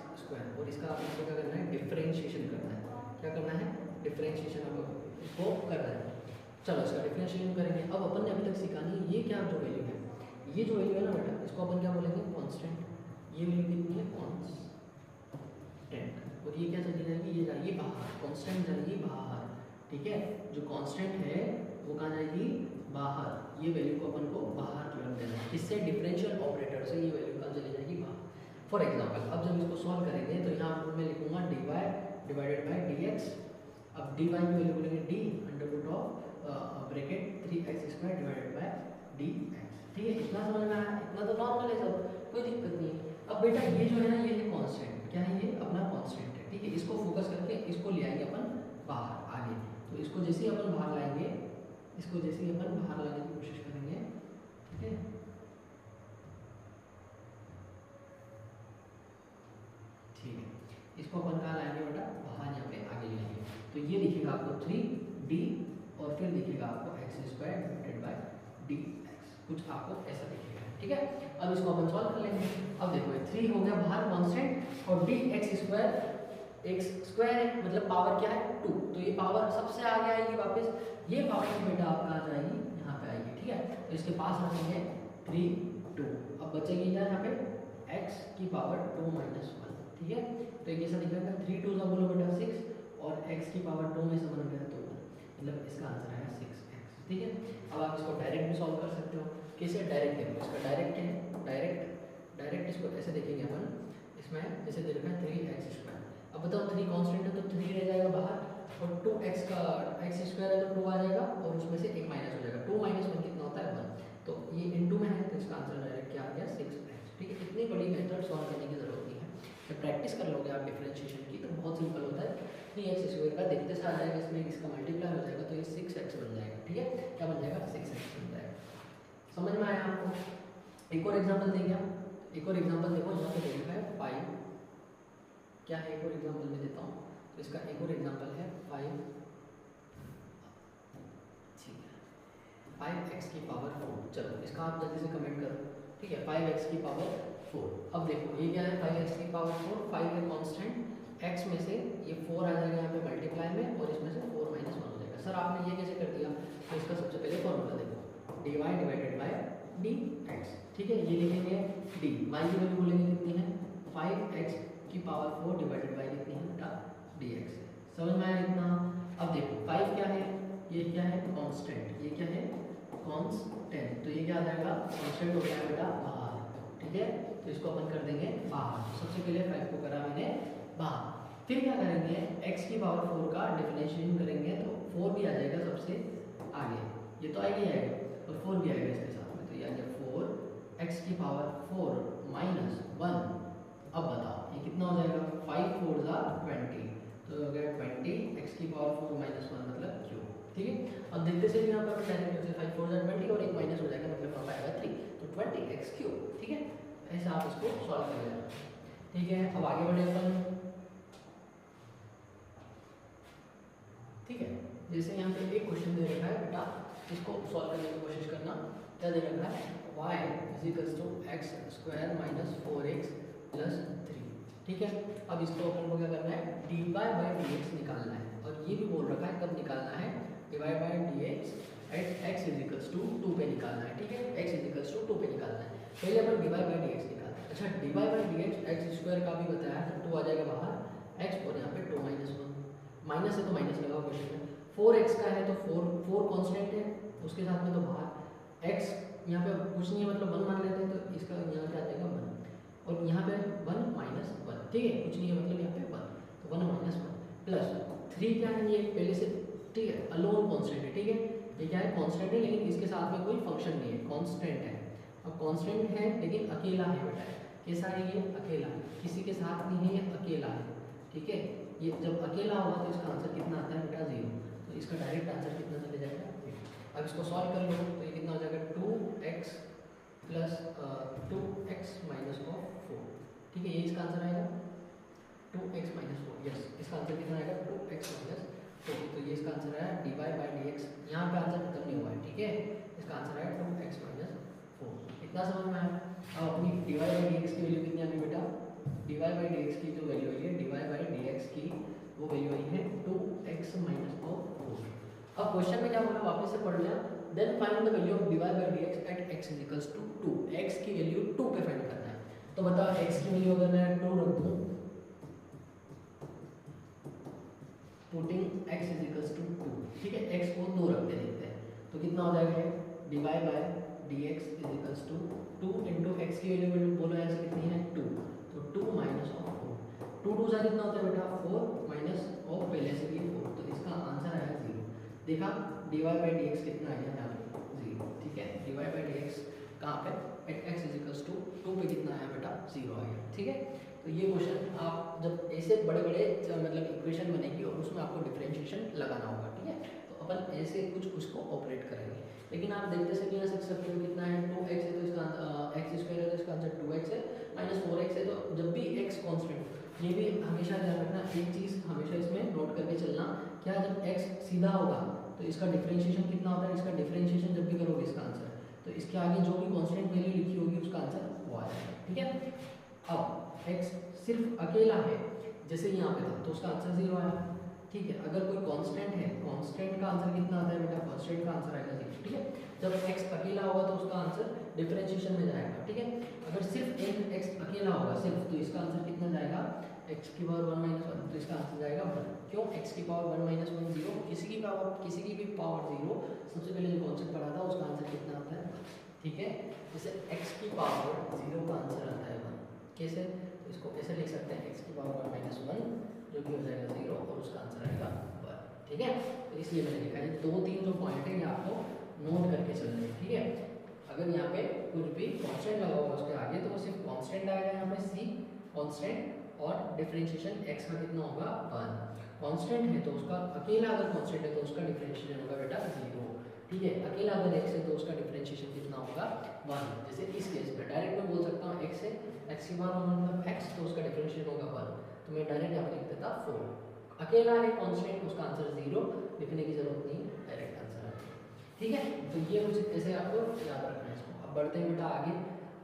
और इसका आपको क्या करना है, डिफरेंशिएशन करना है। क्या करना है, डिफरेंशिएशन आपको इसको करना है। चलो इसका डिफरेंशिएशन करेंगे। अब अपन ने अभी तक सीखा नहीं, ये क्या जो वैल्यू है, ये जो वैल्यू है ना बेटा, इसको अपन क्या बोलेंगे, कांस्टेंट। ये वैल्यू कितनी है, कांस्टेंट, और ये क्या चली जाएगी, ये जाएगी बाहर, कांस्टेंट जाएगी बाहर। ठीक है, जो कांस्टेंट है वो कहाँ जाएगी, बाहर। ये वैल्यू को अपन को बाहर रख देना है, इससे डिफरेंशियल ऑपरेटर से ये वैल्यू कहाँ चली जाएगी, बाहर। फॉर एग्जांपल, अब जब इसको सॉल्व करेंगे तो यहाँ पर मैं लिखूंगा dy डिवाइडेड बाय dx। अब dy की वैल्यू बोलेंगे d under of bracket 3x² divided by dx। ठीक है, इतना समझ में आया, इतना तो नॉर्मल है सब, कोई दिक्कत नहीं है। अब बेटा ये जो है ना, ये है कांस्टेंट, क्या है, ये अपना कांस्टेंट है। ठीक है, इसको फोकस करके इसको ले आएंगे अपन बाहर आगे। तो इसको जैसे ही अपन बाहर लाएंगे, इसको जैसे ही अपन बाहर लाने की कोशिश करेंगे, ठीक है, ठीक है, इसको अपन कहाँ लाएंगे बेटा, बाहर, यहाँ पे आगे ले आएंगे। तो ये दिखेगा आपको 3d और फिर दिखेगा आपको x² डिवाइडेड बाय dx, कुछ आपको ऐसा दिखेगा। ठीक है, अब इसको अपन सॉल्व कर लेंगे। अब देखो 3 हो गया बाहर कांस्टेंट और dx² x² है, मतलब पावर क्या है 2, तो ये पावर सबसे आगे आएगी वापस, ये पावर बेटा आपका आ जाएगी यहाँ पे आएगी। ठीक है, तो इसके पास रखेंगे 3 2, अब बचेगी क्या यहाँ पे एक्स की पावर 2 माइनस 1, ठीक है। तो एक ऐसा दिखेगा 3 2 बोलो बेटा 6 और x की पावर 2 में से बन गया तो मतलब इसका आंसर है 6x, ठीक है। अब आप इसको डायरेक्ट भी सॉल्व कर सकते हो। कैसे? डायरेक्ट देखो, इसका डायरेक्ट है, डायरेक्ट इसको ऐसे देखेंगे अपन, इसमें जैसे दे रखा है 3x²। अब बताओ 3 कांस्टेंट है तो 3 रह जाएगा बाहर और 2x का x² है तो 2 आ जाएगा और उसमें से एक माइनस हो जाएगा। 2 माइनस 1 कितना होता है 1, तो ये इनटू में है तो इसका आंसर डायरेक्ट क्या आ गया 6x, ठीक है। इतनी बड़ी मेथड सॉल्व करने की जरूरत नहीं है, जब प्रैक्टिस कर लोगे आप डिफरेंशिएशन की तो बहुत सिंपल होता है। 3x² का देखते से आ जाएगा, इसमें इसका मल्टीप्लाई हो जाएगा तो ये 6x बन जाएगा, ठीक है। क्या बन जाएगा? 6x बन जाएगा। समझ में आया आपको? एक और एग्जांपल देंगे हम, एक और एग्जांपल देखो, यहाँ पे देखा है 5, क्या है एक और एग्जांपल में देता हूँ। तो इसका एक और एग्जांपल है 5, ठीक है, 5x की पावर 4। चलो इसका आप जल्दी से कमेंट करो, ठीक है। 5x की पावर 4। अब देखो ये क्या है 5x की पावर 4, 5 है कांस्टेंट, x में से ये 4 आ जाएगा यहाँ पे मल्टीप्लाई में और इसमें से 4 माइनस 1 हो जाएगा। सर आपने ये कैसे कर दिया? तो इसका सबसे पहले फॉर्मूला देखो, dy डिवाइडेड बाय dx, ठीक है। ये लिखेंगे d, y की वैल्यू बोलेंगे कितनी है 5x की पावर 4 डिवाइडेड बाय कितनी है बेटा dx। समझ में आया इतना? अब देखो 5 क्या है, ये क्या है कांस्टेंट, ये क्या है कांस्टेंट, तो ये क्या आ जाएगा कांस्टेंट हो गया बेटा बाहर, ठीक है। तो इसको अपन कर देंगे बाहर। सबसे पहले 5 को करा मैंने बाहर, फिर क्या करेंगे x की पावर 4 का डिफरेंशिएशन करेंगे तो 4 भी आ जाएगा सबसे आगे, ये तो आएगा ही आएगा और 4 भी आएगा इसके साथ में, तो ये आ जाएगा 4x की पावर 4 माइनस 1। अब बताओ ये कितना हो जाएगा 5 4 जा 20, तो हो गया 20x की पावर 4 माइनस 1 मतलब क्यू, ठीक है। अब देखते से भी यहाँ पर डायरेक्ट से 5 4 जा 20 और एक माइनस हो जाएगा मतलब यहाँ आएगा 3, तो 20x3, ठीक है। ऐसे आप इसको सॉल्व कर लेना, ठीक है। अब आगे बढ़े अपन, ठीक है। जैसे यहाँ पे एक क्वेश्चन दे रखा है बेटा, इसको सॉल्व करने की कोशिश करना। क्या दे रखा है y = x² minus 4x plus 3, ठीक है। अब इसको अपन को क्या करना है dy बाय dx निकालना है, और ये भी बोल रखा है कब निकालना है dy by dx at x = 2 पे निकालना है, ठीक है। x = 2 पे निकालना है, पहले अपन dy बाय dx निकालना है। अच्छा dy बाय dx x² का भी बताया है तो 2 आ जाएगा बाहर x और यहाँ पे 2 माइनस 1, माइनस है तो माइनस लगाओ क्वेश्चन में। 4x का है तो 4 कांस्टेंट है उसके साथ में, तो बाहर x यहाँ पे कुछ नहीं है मतलब 1 मान लेते हैं, तो इसका यहाँ पे आ जाएगा 1 और यहाँ पे 1 माइनस 1, ठीक है। कुछ नहीं है मतलब यहाँ पे 1, तो 1 माइनस 1 प्लस 3 क्या है, ये पहले से, ठीक है, अलोन कांस्टेंट है, ठीक है। ये क्या है कांस्टेंट है लेकिन इसके साथ में कोई फंक्शन नहीं है, कांस्टेंट है। अब कांस्टेंट है लेकिन अकेला है बेटा, कैसा है ये अकेला, किसी के साथ नहीं है, ये अकेला है, ठीक है। ये जब अकेला होगा तो इसका आंसर कितना आता है बेटा 0, तो इसका डायरेक्ट आंसर कितना चले जाएगा। अब इसको सॉल्व कर लो तो ये कितना हो जाएगा 2x प्लस 2x माइनस 4, ठीक है। ये इसका आंसर आएगा 2x माइनस 4, यस। इसका आंसर कितना आएगा 2x माइनस 4, तो ये इसका आंसर आया dy बाय dx। यहाँ पे आंसर खत्म नहीं हुआ है, ठीक है। इसका आंसर आया 2x माइनस 4, इतना समझ में आया। अब अपनी dy बाय dx की वैल्यू कितनी आ गई बेटा, dy बाय dx की जो वैल्यू आई है dy बाय dx की वो वैल्यू आई है 2x माइनस 4। अब क्वेश्चन में क्या बोला वापस से पढ़ लिया, then find the value of dy by dx at x = 2, x की वैल्यू 2 पे फाइंड करना है। तो बताओ x की वैल्यू अगर मैं 2 रख दूं, पुटिंग x = 2, ठीक है, x को 2 रख देते हैं तो कितना हो जाएगा dy by dx = 2 into x की वैल्यू बोलो ऐसे कितनी है 2, तो 2 माइनस 4, 2 2 जा कितना होता है बेटा 4 माइनस और पहले से भी 4, तो इसका आंसर आया 0। देखा dy बाय dx कितना आया यहाँ पे 0, ठीक है। dy बाय dx कहाँ पे एट x = 2 पे कितना आया बेटा 0 आ गया, ठीक है। तो ये क्वेश्चन आप जब ऐसे बड़े बड़े मतलब इक्वेशन बनेगी और उसमें आपको डिफरेंशिएशन लगाना होगा, ठीक है। तो अपन ऐसे कुछ उसको ऑपरेट करेंगे, लेकिन आप देखते से भी सीख सकते हो कितना है 2x है तो इसका x² है तो इसका आंसर 2x है, माइनस 4x है तो जब भी x कांस्टेंट, ये भी हमेशा ध्यान रखना, एक चीज़ हमेशा इसमें नोट करके चलना, क्या जब x सीधा होगा तो इसका डिफरेंशिएशन कितना होता है, इसका डिफरेंशिएशन जब भी करोगे इसका आंसर, तो इसके आगे जो भी कांस्टेंट वैल्यू लिखी होगी उसका आंसर वो आ जाएगा, ठीक है। अब x सिर्फ अकेला है जैसे यहाँ पे था तो उसका आंसर 0 आया, ठीक है। अगर कोई कांस्टेंट है, कांस्टेंट का आंसर कितना आता है बेटा, कांस्टेंट का आंसर आएगा 0, ठीक है। जब x अकेला होगा तो उसका आंसर डिफरेंशिएशन में जाएगा, ठीक है। अगर सिर्फ एक x अकेला होगा सिर्फ, तो इसका आंसर कितना जाएगा, x की पावर 1 - 1, तो इसका आंसर जाएगा 1। क्यों, x की पावर 1 - 1 0, किसी की भी पावर 0, सबसे पहले जो कॉन्सेप्ट पढ़ा था उसका आंसर कितना आता है, ठीक है। जैसे x की पावर 0 का आंसर आता है 1, कैसे, तो इसको कैसे लिख सकते हैं, x की पावर 1 - 1 जो कि हो जाएगा 0 और उसका आंसर आएगा 1, ठीक है। तो इसलिए मैंने लिखा है 2-3 जो पॉइंट है ये आपको नोट करके चलना है, ठीक है। अगर यहाँ पे कुछ भी कांस्टेंट लगा हुआ उसके आगे तो वो सिर्फ कांस्टेंट आएगा यहाँ पे c कांस्टेंट, और डिफरेंशिएशन x का कितना होगा 1। कांस्टेंट है तो उसका अकेला, अगर कांस्टेंट है तो उसका डिफरेंशिएशन होगा बेटा 0, ठीक है। अकेला अगर x है तो उसका डिफरेंशिएशन कितना होगा 1। जैसे इस केस में डायरेक्ट मैं बोल सकता हूँ x है, x की बार मतलब x, तो उसका डिफरेंशिएशन होगा 1, तो मैं डायरेक्ट यहाँ पे लिख देता 4। अकेला है कांस्टेंट, उसका आंसर 0, लिखने की जरूरत नहीं, डायरेक्ट आंसर आता है, ठीक है। तो ये कुछ ऐसे आपको याद रखना है इसको। अब बढ़ते हैं बेटा आगे।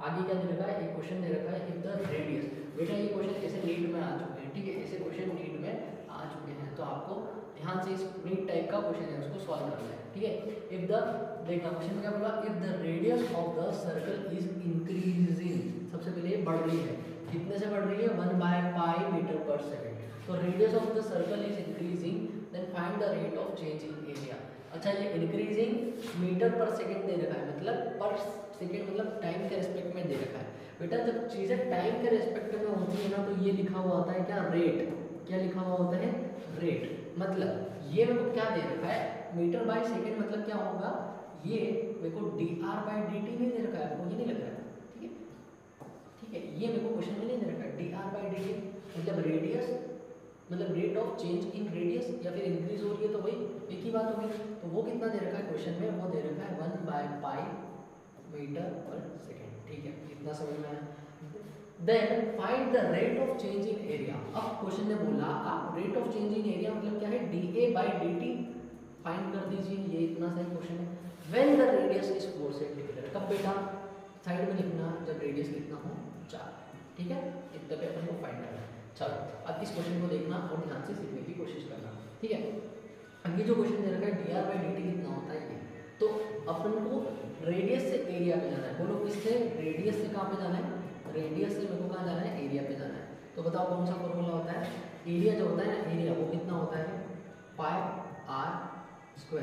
आगे क्या दे रखा है, एक क्वेश्चन दे रखा है इफ द रेडियस, बेटा ये क्वेश्चन ऐसे नीट में आ चुके हैं, ठीक है। ऐसे क्वेश्चन नीट में आ चुके हैं, तो आपको ध्यान से इस नीट टाइप का क्वेश्चन है उसको सॉल्व करना है, ठीक है। इफ द, देखना क्वेश्चन में क्या बोला, if the radius of the circle is increasing, सबसे पहले ये बढ़ रही है, कितने से बढ़ रही है, 1/π मीटर पर सेकेंड। तो radius of the circle is increasing, then find the rate of change in area. अच्छा, ये इंक्रीजिंग मीटर पर सेकंड दे रखा है, मतलब पर सेकंड मतलब टाइम के रेस्पेक्ट में दे रखा है। बेटा जब चीज़ें टाइम के रेस्पेक्ट में होती है ना, तो ये लिखा हुआ होता है क्या, रेट। क्या लिखा हुआ होता है, रेट। मतलब ये मेरे को क्या दे रखा है, मीटर बाय सेकंड, मतलब क्या होगा, ये मेरे को dr/dt नहीं दे रखा है, आपको ये नहीं लग रहा है, ठीक है, ठीक है। ये मेरे को क्वेश्चन में नहीं दे रखा है, dr/dt मतलब रेडियस, मतलब rate of change in radius, या फिर इंक्रीज हो रही है तो वही एक ही बात होगी। तो वो कितना दे रखा है क्वेश्चन में, वो दे रखा है 1/π मीटर पर सेकेंड, ठीक है। इतना समझ में आया। Then find the rate of change in area. अब क्वेश्चन ने बोला आप rate of change in area मतलब क्या है, dA/dt फाइंड कर दीजिए, ये इतना सही क्वेश्चन है। When the radius is 4 centimetre, कब बेटा, साइड में लिखना जब रेडियस कितना हो 4, ठीक है। इतना पे अपन को फाइंड करना है। चलो अब इस क्वेश्चन को देखना और ध्यान से सीखने की कोशिश करना, ठीक है। अब ये जो क्वेश्चन दे रखा है dr/dt कितना होता है ये, तो अपन को रेडियस से एरिया पे जाना है। बोलो किससे, रेडियस से कहाँ पे जाना है, रेडियस से मेरे को कहाँ जाना है, एरिया पे जाना है। तो बताओ कौन सा फॉर्मूला होता है, एरिया जो होता है ना, एरिया वो कितना होता है, πr²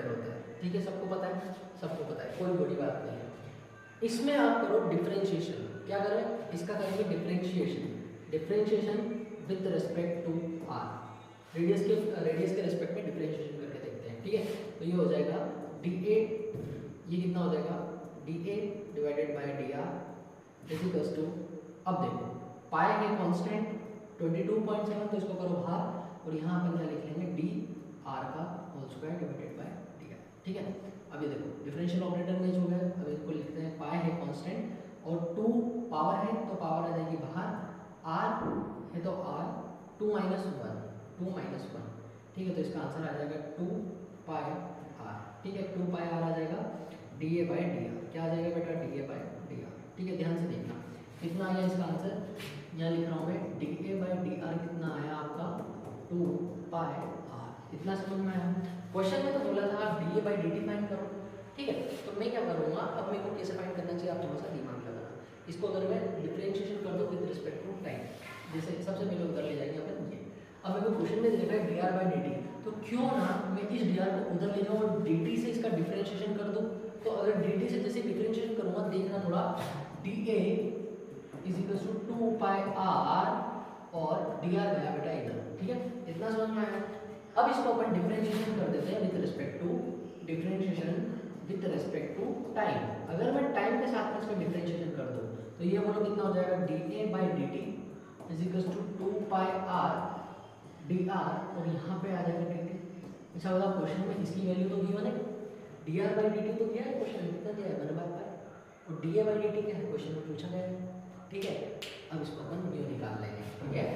होता है, ठीक है। सबको पता है, सबको पता है, कोई बड़ी बात नहीं है। इसमें आप करो डिफरेंशिएशन, क्या करें, इसका करेंगे differentiation, differentiation with respect to r, radius के रिस्पेक्ट में डिफरेंशिएशन करके देखते हैं, ठीक है। तो ये हो जाएगा dA, ये कितना हो जाएगा, dA divided by dr is equals to, अब देखो पाई है कांस्टेंट 22.7, तो इसको करो बाहर, और यहाँ अपन क्या लिख लेंगे, dr का whole square divided by dr, ठीक है। अब ये देखो डिफरेंशियल ऑपरेटर में जो है, अब इसको लिखते हैं, पाई है कांस्टेंट और 2 पावर है तो पावर आ जाएगी बाहर, r है तो r, 2 - 1, ठीक है। तो इसका आंसर आ जाएगा 2πr, ठीक है। 2πr आ जाएगा dA/dr, क्या आ जाएगा बेटा, dA/dr, ठीक है। ध्यान से देखना कितना आया इसका आंसर, यहाँ लिख रहा हूँ मैं, dA/dr कितना आया आपका 2πr, इतना समझ में आया। क्वेश्चन में तो बोला था आप dA/dt फाइंड करो, ठीक है। तो मैं क्या करूँगा, अब मेरे को कैसे फाइंड करना चाहिए, आप थोड़ा सा दिमाग लगाना। इसको अगर मैं डिफरेंशिएशन कर दूँ विद रिस्पेक्ट टू टाइम, जैसे सबसे पहले उधर ले जाएंगे अपन ये। अब मेरे को क्वेश्चन में देखा है dr/dt, तो क्यों ना मैं इस dr को उधर ले जाऊँ और dt से इसका डिफरेंशिएशन कर दूँ। तो अगर dt से जैसे डिफरेंशिएशन करूँगा, देखना थोड़ा, dA is equals to 2πr और dr गया बेटा इधर, ठीक है। इतना समझ में आया। अब इसको अपन डिफरेंशिएशन कर देते हैं with respect to, differentiation with respect to time. अगर मैं टाइम के साथ में इसका डिफरेंशिएशन कर दूँ तो ये बोलो कितना हो जाएगा, dA/dt is equals to 2πr dr, और यहाँ पे आ जाएगा dt। अच्छा बताओ क्वेश्चन में इसकी वैल्यू तो गिवन है, dr/dt तो दिया है क्वेश्चन में, कितना दिया है 1/π, और dA/dt क्या है क्वेश्चन में पूछा गया है, ठीक है। अब इसको अपन न्यू निकाल लेंगे, ठीक है।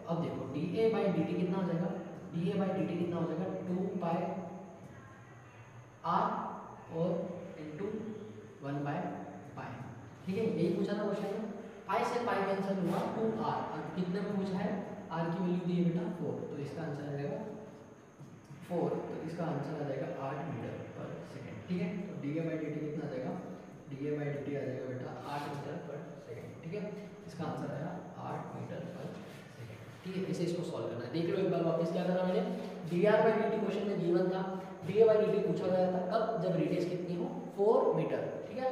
अब देखो dA/dt कितना हो जाएगा, dA/dt कितना हो जाएगा 2πr और इंटू 1/π, ठीक है। यही पूछा था क्वेश्चन में, पाई से पाई कैंसिल हुआ 2r, अब कितने में पूछा है, r की वैल्यू दी है बेटा 4, तो इसका आंसर आ जाएगा 4, तो इसका आंसर आ जाएगा 8 मीटर पर सेकेंड। ठीक है, तो D A by D T कितना आ जाएगा, D A by D T आ जाएगा बेटा 8 मीटर पर सेकेंड। ठीक है, इसका आंसर आया 8 मीटर पर सेकेंड। ठीक है, इसे इसको सॉल्व करना है। देख लो एक बार वापस क्या करा मैंने, D R by D T question में गिवन था, D A by D T पूछा गया था कब, जब रेडियस कितनी हो 4 मीटर। ठीक है,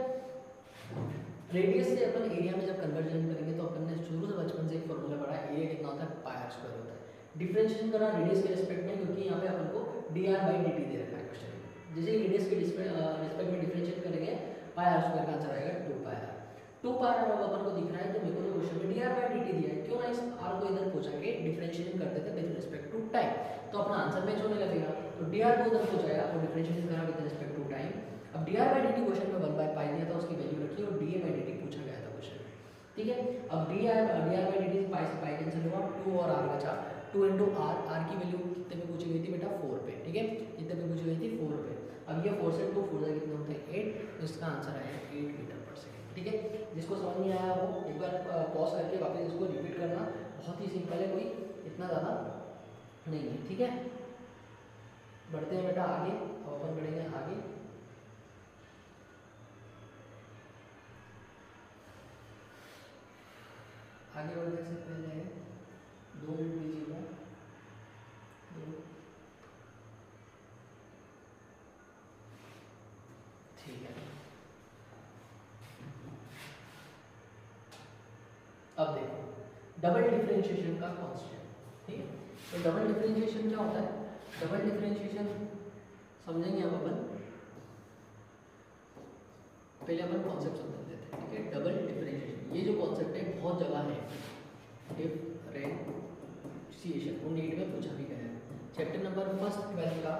रेडियस से अपन एरिया में जब कन्वर्जन करेंगे तो अपन ने शुरू से बचपन से एक फॉर्मूला पढ़ा है, एरिया कितना होता है, पाई आर स्क्वायर होता है। डिफरेंशिएशन करा रेडियस के रिस्पेक्ट में, क्योंकि यहाँ पे अपन को D R by D T दे रखा है क्वेश्चन में। जैसे ही रेडियस के रिस्पेक्ट में डिफरेंशिएट करेंगे, पाई आर स्क्वायर का आंसर आएगा 2 पाई आर। 2 पाई आर अब अपन को दिख रहा है, तो मेरे को तो क्वेश्चन में D R by D T दिया है, क्यों ना इस आर को इधर पहुंचा के डिफरेंशिएशन करते थे विद रिस्पेक्ट टू टाइम, तो अपना आंसर मैच होने लगेगा। तो डी आर को उधर पहुंचाया और डिफरेंशिएशन करा विद रिस्पेक्ट टू टाइम। अब D R by D T question में 1 बाय पाई दिया था, उसकी वैल्यू रखी और D A by D T पूछा गया था क्वेश्चन में। ठीक है, अब D R by D T pi से पाई कैंसिल हुआ, 2 और आर बचा, 2 इंटू आर की वैल्यू कितने पे पूछी गई थी बेटा, 4 पे। ठीक है, कितने पे पूछी गई थी, 4 पे। अब ये 4 से 2 4 से कितने होते हैं 8, तो इसका आंसर आया 8 मीटर पर सेकेंड। ठीक है, जिसको समझ नहीं आया वो एक बार पॉज करके वापस इसको रिपीट करना, बहुत ही सिंपल है, कोई इतना ज़्यादा नहीं है। ठीक है, बढ़ते हैं बेटा आगे, अब अपन बढ़ेंगे आगे। आगे बढ़ने से पहले 2 मिनट दीजिएगा, 2। ठीक है, अब देखो डबल डिफरेंशिएशन का कॉन्स्टेंट। ठीक है, तो डबल डिफरेंशिएशन क्या होता है, डबल डिफरेंशिएशन समझेंगे अब अपन, पहले अपन कॉन्सेप्ट समझ लेते हैं। ठीक है, डबल डिफरेंशिएशन ये जो कॉन्सेप्ट है बहुत जगह है, डिफरेंशिएशन वो नीट में पूछा भी गया है, चैप्टर नंबर 1 12 का,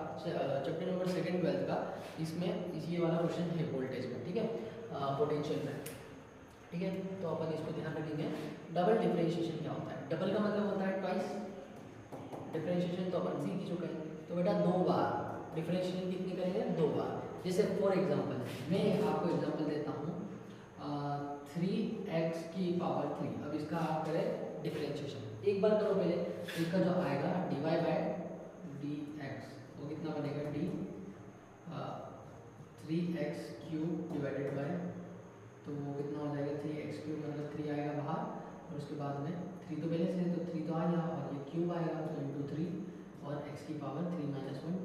चैप्टर नंबर 2 12 का, इसमें ये वाला क्वेश्चन है वोल्टेज में। ठीक है, पोटेंशियल में। ठीक है, तो अपन इसको ध्यान रखेंगे। डबल डिफरेंशिएशन क्या होता है, डबल का मतलब होता है ट्वाइस, डिफरेंशिएशन तो अपन सीख ही चुके हैं, तो बेटा 2 बार डिफरेंशिएशन कितनी करेंगे, 2 बार। जैसे फॉर एग्जांपल मैं आपको एग्जांपल देता हूँ 3x की पावर 3, अब इसका आप करें डिफरेंशिएशन, एक बार करो पहले, इसका जो आएगा dy बाय dx वो कितना बनेगा, d 3x cube divided by, तो वो कितना हो जाएगा 3x क्यूब, मतलब 3 आएगा बाहर, और उसके बाद में 3 तो पहले से, तो 3 तो आ गया, और ये क्यूब आएगा तो इंटू 3 और x की पावर 3 माइनस 1,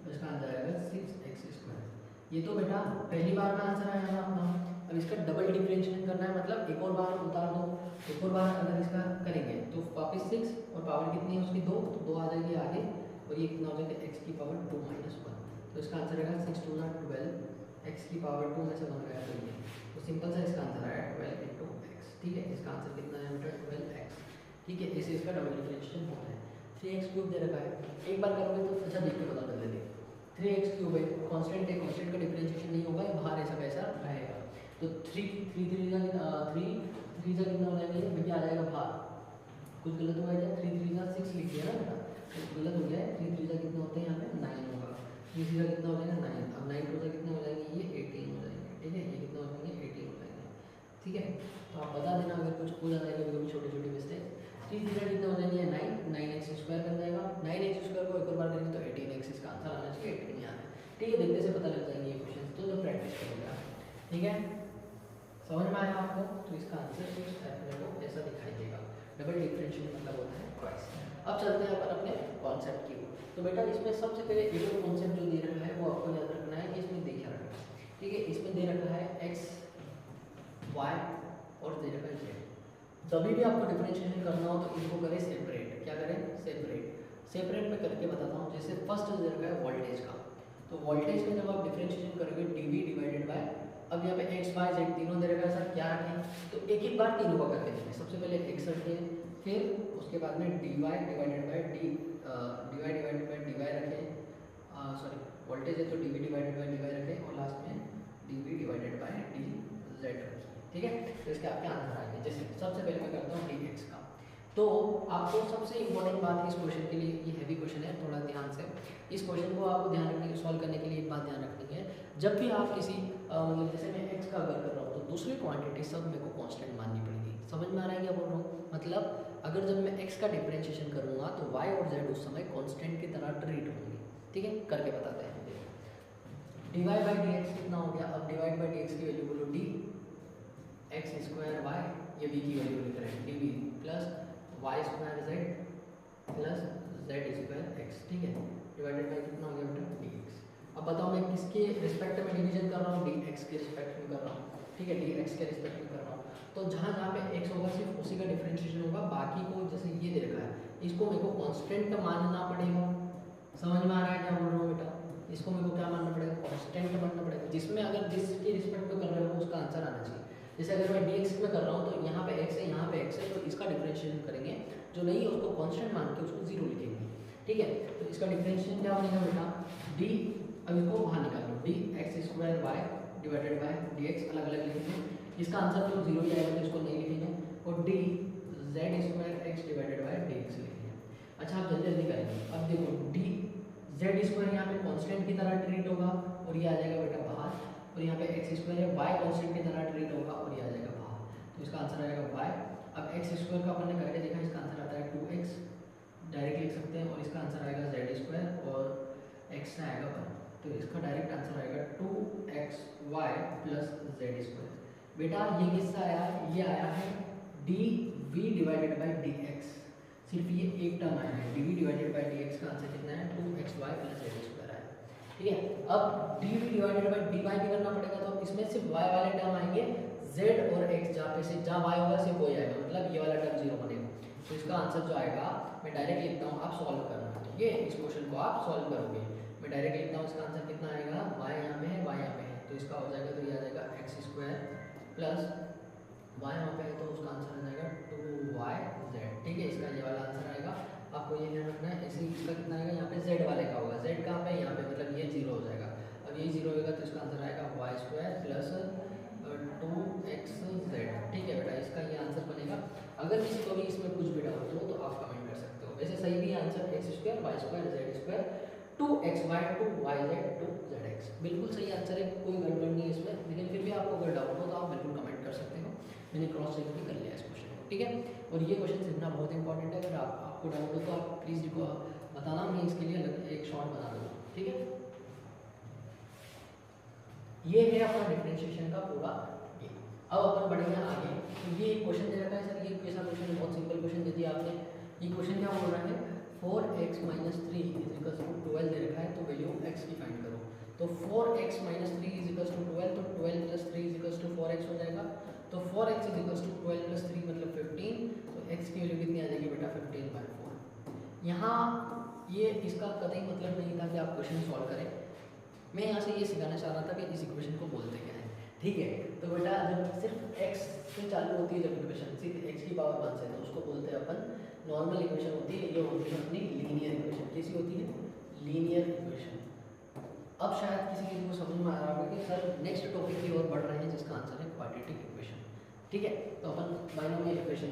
तो इसका आंसर आएगा 6x स्क्वायर। ये तो बेटा पहली बार का आंसर आया था अपना। अब इसका डबल डिफरेंशिएशन करना है, मतलब एक और बार उतार दो, एक और बार अगर इसका करेंगे तो वापस 6 और पावर कितनी है उसकी 2, तो 2 आ जाएगी आगे, और ये कितना हो जाएगा x की पावर 2 माइनस 1, तो इसका आंसर आएगा 6 2 12, x की पावर 2 में से 1 गया तो ये, तो सिंपल सा इसका आंसर आया 12 इंटू एक्स। ठीक है, इसका आंसर कितना है बेटा 12x। ठीक है, इसे इसका डबल डिफरेंशिएशन होता है। 3x क्यूब दे रखा है, एक बार करोगे तो अच्छा देख के पता कर लेते, 3x क्यूब है, कांस्टेंट है, कांस्टेंट का डिफरेंशिएशन नहीं होगा, बाहर ऐसा कैसा रहेगा, तो 3 3 3 का कितना हो जाएगा, भैया आ जाएगा बाहर, कुछ गलत हो गया, 3 3 का 6 लिख दिया ना बेटा, तो गलत हो गया है, 3 3 का कितना होता है यहाँ पे 9 होगा, 3 3 का कितना हो जाएगा 9, अब 9 2 का कितना हो जाएंगे ये 18 हो जाएंगे। ठीक है, ये कितना हो जाएंगे 18 हो जाएंगे। ठीक है, तो आप बता देना अगर कुछ हो जाता है कभी छोटी छोटी मिस्टेक। 3 3 का कितना हो जाएंगे 9x स्क्वायर बन जाएगा, 9x स्क्वायर को एक और बार करेंगे तो 18x, इसका आंसर आना चाहिए 18 नहीं आना है। ठीक है, देखने से पता लग जाएंगे ये क्वेश्चन, तो जब प्रैक्टिस करेंगे। ठीक है, समझ में आया आपको, तो इसका आंसर इस टाइप में को ऐसा दिखाई देगा, डबल डिफरेंशिएशन मतलब होता है ट्वाइस। अब चलते हैं अपन अपने कॉन्सेप्ट की। तो बेटा इसमें सबसे पहले एक और कॉन्सेप्ट जो दे रखा है वो आपको याद रखना है कि इसमें देखा रखना है। ठीक है, इसमें दे रखा है x y और दे रखा है z। जब भी आपको डिफरेंशिएशन करना हो तो इनको करें सेपरेट, क्या करें सेपरेट में करके बताता हूँ। जैसे फर्स्ट दे रखा है वोल्टेज का, तो वोल्टेज में जब आप डिफरेंशिएशन करोगे dv डिवाइडेड बाय, अब यहाँ पे x y z तीनों दे रखा है, सर क्या रखें, तो एक एक बार तीनों का करके देखें। सबसे पहले x रखें, फिर उसके बाद में dy डिवाइडेड बाय dy रखें, सॉरी वोल्टेज है तो dv डिवाइडेड बाय dy रखें, और लास्ट में dv डिवाइडेड बाय dz रखें। ठीक है, तो इसके आपके आंसर आएंगे। जैसे सबसे पहले मैं करता हूँ dx का, तो आपको सबसे इंपॉर्टेंट बात इस क्वेश्चन के लिए, ये हैवी क्वेश्चन है, थोड़ा ध्यान से इस क्वेश्चन को आपको ध्यान रखने सॉल्व करने के लिए एक बात ध्यान रखनी है, जब भी आप किसी मतलब जैसे मैं x का अगर कर रहा हूँ तो दूसरी क्वांटिटी सब मेरे को कांस्टेंट माननी पड़ेगी। समझ में आ रहा है क्या बोल रहा हूँ, मतलब अगर जब मैं x का डिफरेंशिएशन करूँगा तो y और z उस समय कांस्टेंट की तरह ट्रीट होंगे। ठीक है, करके बताते हैं। डिवाइड बाई डी एक्स कितना हो गया, अब डिवाइड बाई डी एक्स की वैल्यू बोलो डी एक्स स्क्वायर वाई, ये बी की वैल्यू लिख रहे हैं d b plus y square z plus z square x, ठीक है, डिवाइडेड बाई कितना हो गया बेटा डी एक्स। अब बताओ मैं किसके रिस्पेक्ट में डिवीजन कर रहा हूँ, डी एक्स के रिस्पेक्ट में कर रहा हूँ, ठीक है, डी एक्स के रिस्पेक्ट में कर रहा हूँ। तो जहाँ जहाँ पे एक्स होगा सिर्फ उसी का डिफरेंशिएशन होगा, बाकी को जैसे ये दे रखा है इसको मेरे को कांस्टेंट मानना पड़ेगा। समझ में आ रहा है क्या बोल रहा हूँ बेटा, इसको मेरे को क्या मानना पड़ेगा, कांस्टेंट मानना पड़ेगा, जिसमें अगर जिसके रिस्पेक्ट में कर रहे हो उसका आंसर आना चाहिए। जैसे अगर मैं dx में कर रहा हूँ तो यहाँ पे x है यहाँ पे x है, तो इसका डिफरेंशिएशन करेंगे, जो नहीं है उसको कांस्टेंट मान के उसको जीरो लिखेंगे, ठीक है। तो इसका डिफरेंशिएशन क्या बनेगा बेटा d, अब इसको बाहर निकाल लो, D x square Y divided by D X, अलग अलग लिखेंगे, इसका आंसर तो जीरो ही आएगा तो इसको नहीं लिखेंगे, और D Z square x divided by D x लिखेंगे। अच्छा आप जल्दी जल्दी करेंगे, अब देखो डी जेड स्क्वायर यहाँ पे कांस्टेंट की तरह ट्रीट होगा और ये आ जाएगा बेटा बाहर, और यहाँ पे एक्स स्क्वायर है वाई कांस्टेंट की तरह ट्रीट होगा और ये आ जाएगा बाहर, तो इसका आंसर आएगा वाई। अब एक्स स्क्वायर का अपन ने करके देखा, इसका आंसर आता है 2x, डायरेक्ट लिख सकते हैं, और इसका आंसर आएगा जेड स्क्वायर और एक्स से आएगा 1, तो इसका डायरेक्ट आंसर आएगा 2xy प्लस जेड स्क्वायर। बेटा ये किससे आया, ये आया है d v divided by d x, सिर्फ ये एक टर्म आया है, d v divided by d x का आंसर कितना है 2xy प्लस जेड स्क्वायर आया, ठीक है। अब d v divided by d y भी करना पड़ेगा, तो इसमें सिर्फ y वाले टर्म आएंगे, z और x जहाँ पे से जहाँ y होगा सिर्फ वही आएगा, मतलब ये वाला टर्म जीरो बनेगा, तो इसका आंसर जो आएगा मैं डायरेक्ट लिखता हूँ, आप सॉल्व करना, ठीक है, इस क्वेश्चन को आप सॉल्व करोगे, मैं डायरेक्ट लिखता हूँ, इसका आंसर कितना आएगा, y यहाँ पे है y यहाँ पे है, तो इसका हो जाएगा, तो ये आ जाएगा एक्स स्क्वायर प्लस y यहाँ पे है तो उसका आंसर आ जाएगा 2yz, ठीक है, इसका ये वाला आंसर आएगा। आपको ये ध्यान रखना है, ऐसे इसका कितना आएगा, यहाँ पे z वाले का होगा, z कहाँ पे यहाँ पे, मतलब ये जीरो हो जाएगा, अब ये जीरो होगा तो इसका आंसर आएगा वाई स्क्वायर प्लस 2xz, ठीक है बेटा, इसका ये आंसर बनेगा। अगर किसी को भी इसमें कुछ भी डाउट हो तो आप कमेंट कर सकते हो, वैसे सही भी answer x square y square z square 2xy 2yz 2zx, बिल्कुल सही आंसर है, कोई गड़बड़ नहीं है इसमें, लेकिन फिर भी आपको अगर डाउट हो तो आप बिल्कुल कमेंट कर सकते हो, मैंने क्रॉस चेक भी कर लिया इस क्वेश्चन को, ठीक है। और ये क्वेश्चन सीखना बहुत इंपॉर्टेंट है, अगर आपको डाउट हो तो आप प्लीज़ बताना, मैं इसके लिए एक शॉर्ट बना दूँगा, ठीक है। ये है अपना डिफरेंशिएशन का पूरा ये। अब अपन बढ़ेंगे आगे, तो ये क्वेश्चन दे रखा है सर, ये कैसा क्वेश्चन है, बहुत सिंपल क्वेश्चन दे दिया आपने। ये क्वेश्चन क्या बोल रहा है, 4x - 3 = 12 दे रखा है, तो वैल्यू ऑफ x की फाइंड करो। तो 4x - 3 = 12, तो 12 + 3 = 4x हो जाएगा, तो 4x = 12 + 3 मतलब 15, तो x की वैल्यू कितनी आ जाएगी बेटा 15/4। यहाँ ये इसका कतई मतलब नहीं था कि आप क्वेश्चन सॉल्व करें, मैं यहाँ से ये सिखाना चाह रहा था कि इस इक्वेशन को बोलते क्या है, ठीक है। तो बेटा जब सिर्फ x से चालू होती है, जब इक्वेशन सिर्फ x की पावर 1 से, तो उसको बोलते हैं अपन नॉर्मल इक्वेशन होती है, ये होती है अपनी लीनियर इक्वेशन। कैसी होती है, लीनियर इक्वेशन। अब शायद किसी को समझ में आ रहा होगा कि सर नेक्स्ट टॉपिक की ओर बढ़ रहे हैं, जिसका आंसर है क्वाड्रेटिक इक्वेशन, ठीक है। तो अपन बाइनोमियल इक्वेशन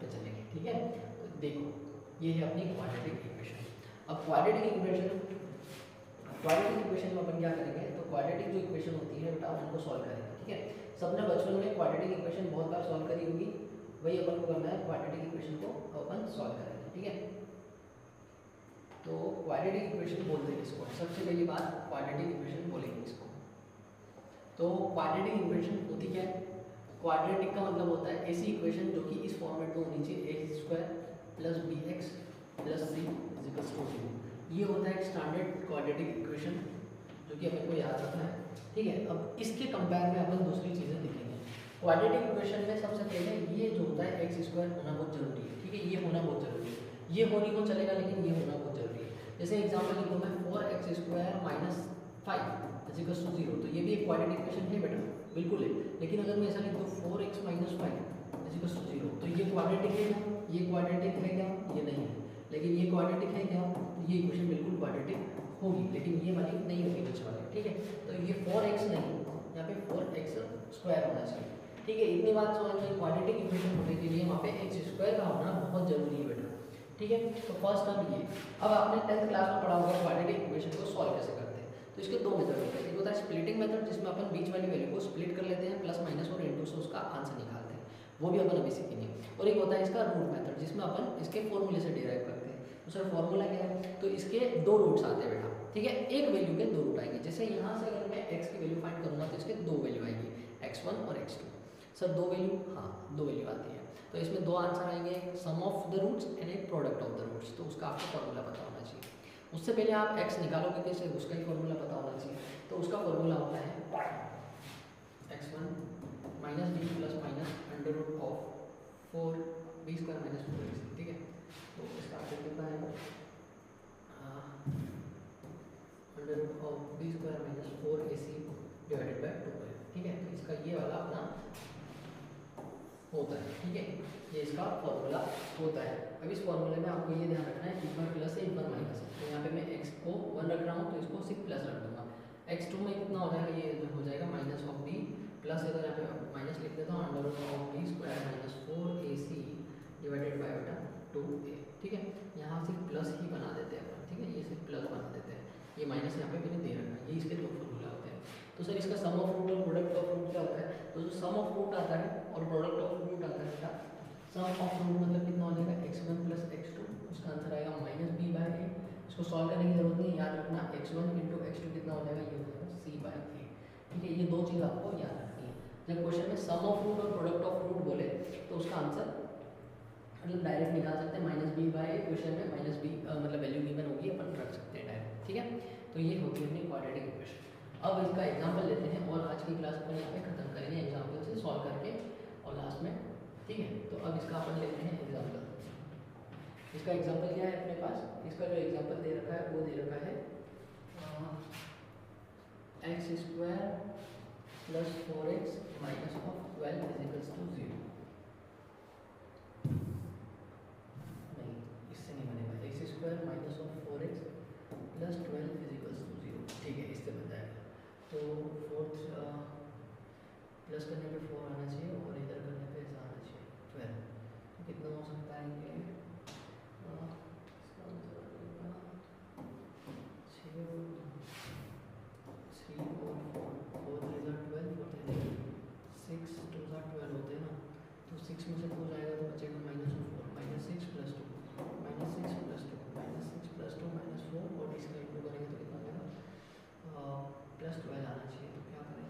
पे चलेंगे, ठीक है। तो देखो ये है अपनी क्वाड्रेटिक इक्वेशन। अब क्वाड्रेटिक इक्वेशन में अपन क्या करेंगे, तो क्वाड्रेटिक जो इक्वेशन होती है बेटा उनको सॉल्व करेंगे, ठीक है। सबने बचपन में क्वाड्रेटिक इक्वेशन बहुत बार सॉल्व करी होगी, वही अपन को करना है, क्वाड्रेटिक इक्वेशन को अपन सॉल्व करेंगे, ठीक है। तो क्वाड्रेटिक इक्वेशन बोलते हैं इसको, सबसे पहली बात क्वाड्रेटिक इक्वेशन बोलेंगे इसको। तो क्वाड्रेटिक इक्वेशन होती क्या है, क्वाड्रेटिक का मतलब होता है ऐसी इक्वेशन जो कि इस फॉर्मेट में होनी चाहिए, a² + bx + c = 0। ये होता है एक स्टैंडर्ड क्वाड्रेटिक इक्वेशन जो कि अपन को याद रखना है, ठीक है। अब इसके कंपेयर में अपन दूसरी चीज़ें देखेंगे। क्वाड्रेटिक इक्वेशन में सबसे पहले ये जो होता है x² होना बहुत जरूरी है, ठीक है, ये होना बहुत जरूरी है, ये होने को चलेगा लेकिन ये होना बहुत जरूरी है। जैसे एग्जाम्पल लिखूँ मैं 4x² - 5 = 0, तो ये भी एक क्वाड्रेटिक इक्वेशन है बेटा, बिल्कुल है। लेकिन अगर मैं ऐसा लिख दूँ 4x - 5 = 0, तो ये क्वाड्रेटिक है क्या, ये क्वाड्रेटिक है क्या, ये नहीं है। लेकिन ये क्वाड्रेटिक है क्या, तो ये इक्वेशन बिल्कुल क्वाड्रेटिक होगी, लेकिन ये वाली नहीं होगी नीचे वाली, ठीक है। तो ये 4x नहीं, यहाँ पे 4x² होना चाहिए, ठीक है। इतनी बात समझ में, क्वाड्रेटिक इक्वेशन होने के लिए वहाँ पे x² का होना बहुत जरूरी है बेटा, ठीक है। तो फर्स्ट टर्म ये। अब आपने 10th क्लास में पढ़ा होगा क्वाड्रेटिक इक्वेशन को सॉल्व कैसे करते हैं। तो इसके दो मेथड होते हैं, एक होता है स्प्लिटिंग मेथड, जिसमें अपन बीच वाली वैल्यू को स्प्लिट कर लेते हैं, प्लस माइनस और इनटू से उसका आंसर निकालते हैं, वो भी अपन अभी सीखेंगे। और एक होता है इसका रूट मेथड, जिसमें अपन इसके फॉर्मूले से डिराइव करते हैं। तो सर फॉर्मूला क्या है, तो इसके दो रूट्स आते हैं बेटा, ठीक है, एक वैल्यू के दो रूट आएंगे। जैसे यहाँ से अगर मैं x की वैल्यू फाइंड करूँगा तो इसके दो वैल्यू आएगी, x1 और x2। सर दो वैल्यू, हाँ दो वैल्यू आती है, तो इसमें दो आंसर आएंगे, सम ऑफ द रूट्स एंड एक प्रोडक्ट ऑफ द रूट्स। तो उसका आपको फॉर्मूला पता होना चाहिए। उससे पहले आप x निकालोगे कैसे, उसका ही फॉर्मूला पता होना चाहिए। तो उसका फॉर्मूला होता है x1 minus b plus minus under root of 4b square minus 4ac, ठीक है। तो इसका आंसर कितना है, under root of b square minus 4ac divided by 2 है, ठीक है। तो इसका ये वाला अपना होता है, ठीक है, ये इसका फॉर्मूला होता है। अब इस फॉर्मूले में आपको ये ध्यान रखना है, एक बार प्लस है एक बार माइनस है। तो यहाँ पे मैं x को 1 रख रहा हूँ तो इसको सिर्फ प्लस रख दूंगा। x2 में कितना हो जाएगा, ये हो जाएगा माइनस ऑफ b प्लस है, तो यहाँ पे माइनस लिख देता हूँ, under root of b square minus 4ac divided by बेटा 2a, ठीक है। यहाँ सिर्फ प्लस ही बना देते हैं अपन, ठीक है, ये सिर्फ प्लस बना देते हैं, ये माइनस यहाँ पे मैंने दे रखा है। ये इसके दो फॉर्मूला होते हैं। तो सर इसका सम ऑफ रूट और प्रोडक्ट ऑफ रूट क्या होता है, तो जो सम ऑफ रूट आता है और प्रोडक्ट ऑफ रूट आता है बेटा, सम ऑफ रूट मतलब कितना हो जाएगा x1 प्लस x2, उसका आंसर आएगा माइनस b बाय a। इसको सॉल्व करने की जरूरत नहीं, याद रखना x1 इंटू x2 कितना हो जाएगा, ये हो जाएगा c बाय a, ठीक है। ये दो चीज़ आपको याद रखनी है। जब क्वेश्चन में सम ऑफ रूट और प्रोडक्ट ऑफ रूट बोले तो उसका आंसर मतलब डायरेक्ट निकाल सकते हैं, माइनस बी बाय क्वेश्चन में माइनस बी मतलब वैल्यू गिवन होगी, अपन रख सकते हैं डायरेक्ट, ठीक है। तो ये होती है अपनी क्वाड्रेटिक इक्वेशन। अब इसका एग्जांपल लेते हैं और आज की क्लास अपन यहाँ पे खत्म करेंगे एग्जांपल से सॉल्व करके और लास्ट में, ठीक है। तो अब इसका अपन लेते हैं एग्जांपल। इसका एग्जांपल क्या है अपने पास, इसका जो एग्जांपल दे रखा है वो दे रखा है x square plus 4x minus of 12 is equals to 0। नहीं, इससे नहीं बनेगा, x square minus of 4x plus 12 is equals to 0, ठीक है, इससे बन जाएगा। तो 4 प्लस करने पे 4 आना चाहिए और इधर करने पे ऐसा आना चाहिए 12। तो कितना हो सकता है ये, इसका आंसर आएगा 6 और 4 4 3 12 4 3 6 2 12 होते हैं ना, तो 6 में से 2 जाएगा तो बचेगा minus 4 minus 6 plus 2 minus 6 plus 2 minus 6 plus 2 minus 4 और इसका इंटू करेंगे तो कितना हो जाएगा प्लस 12 आना चाहिए। तो क्या करें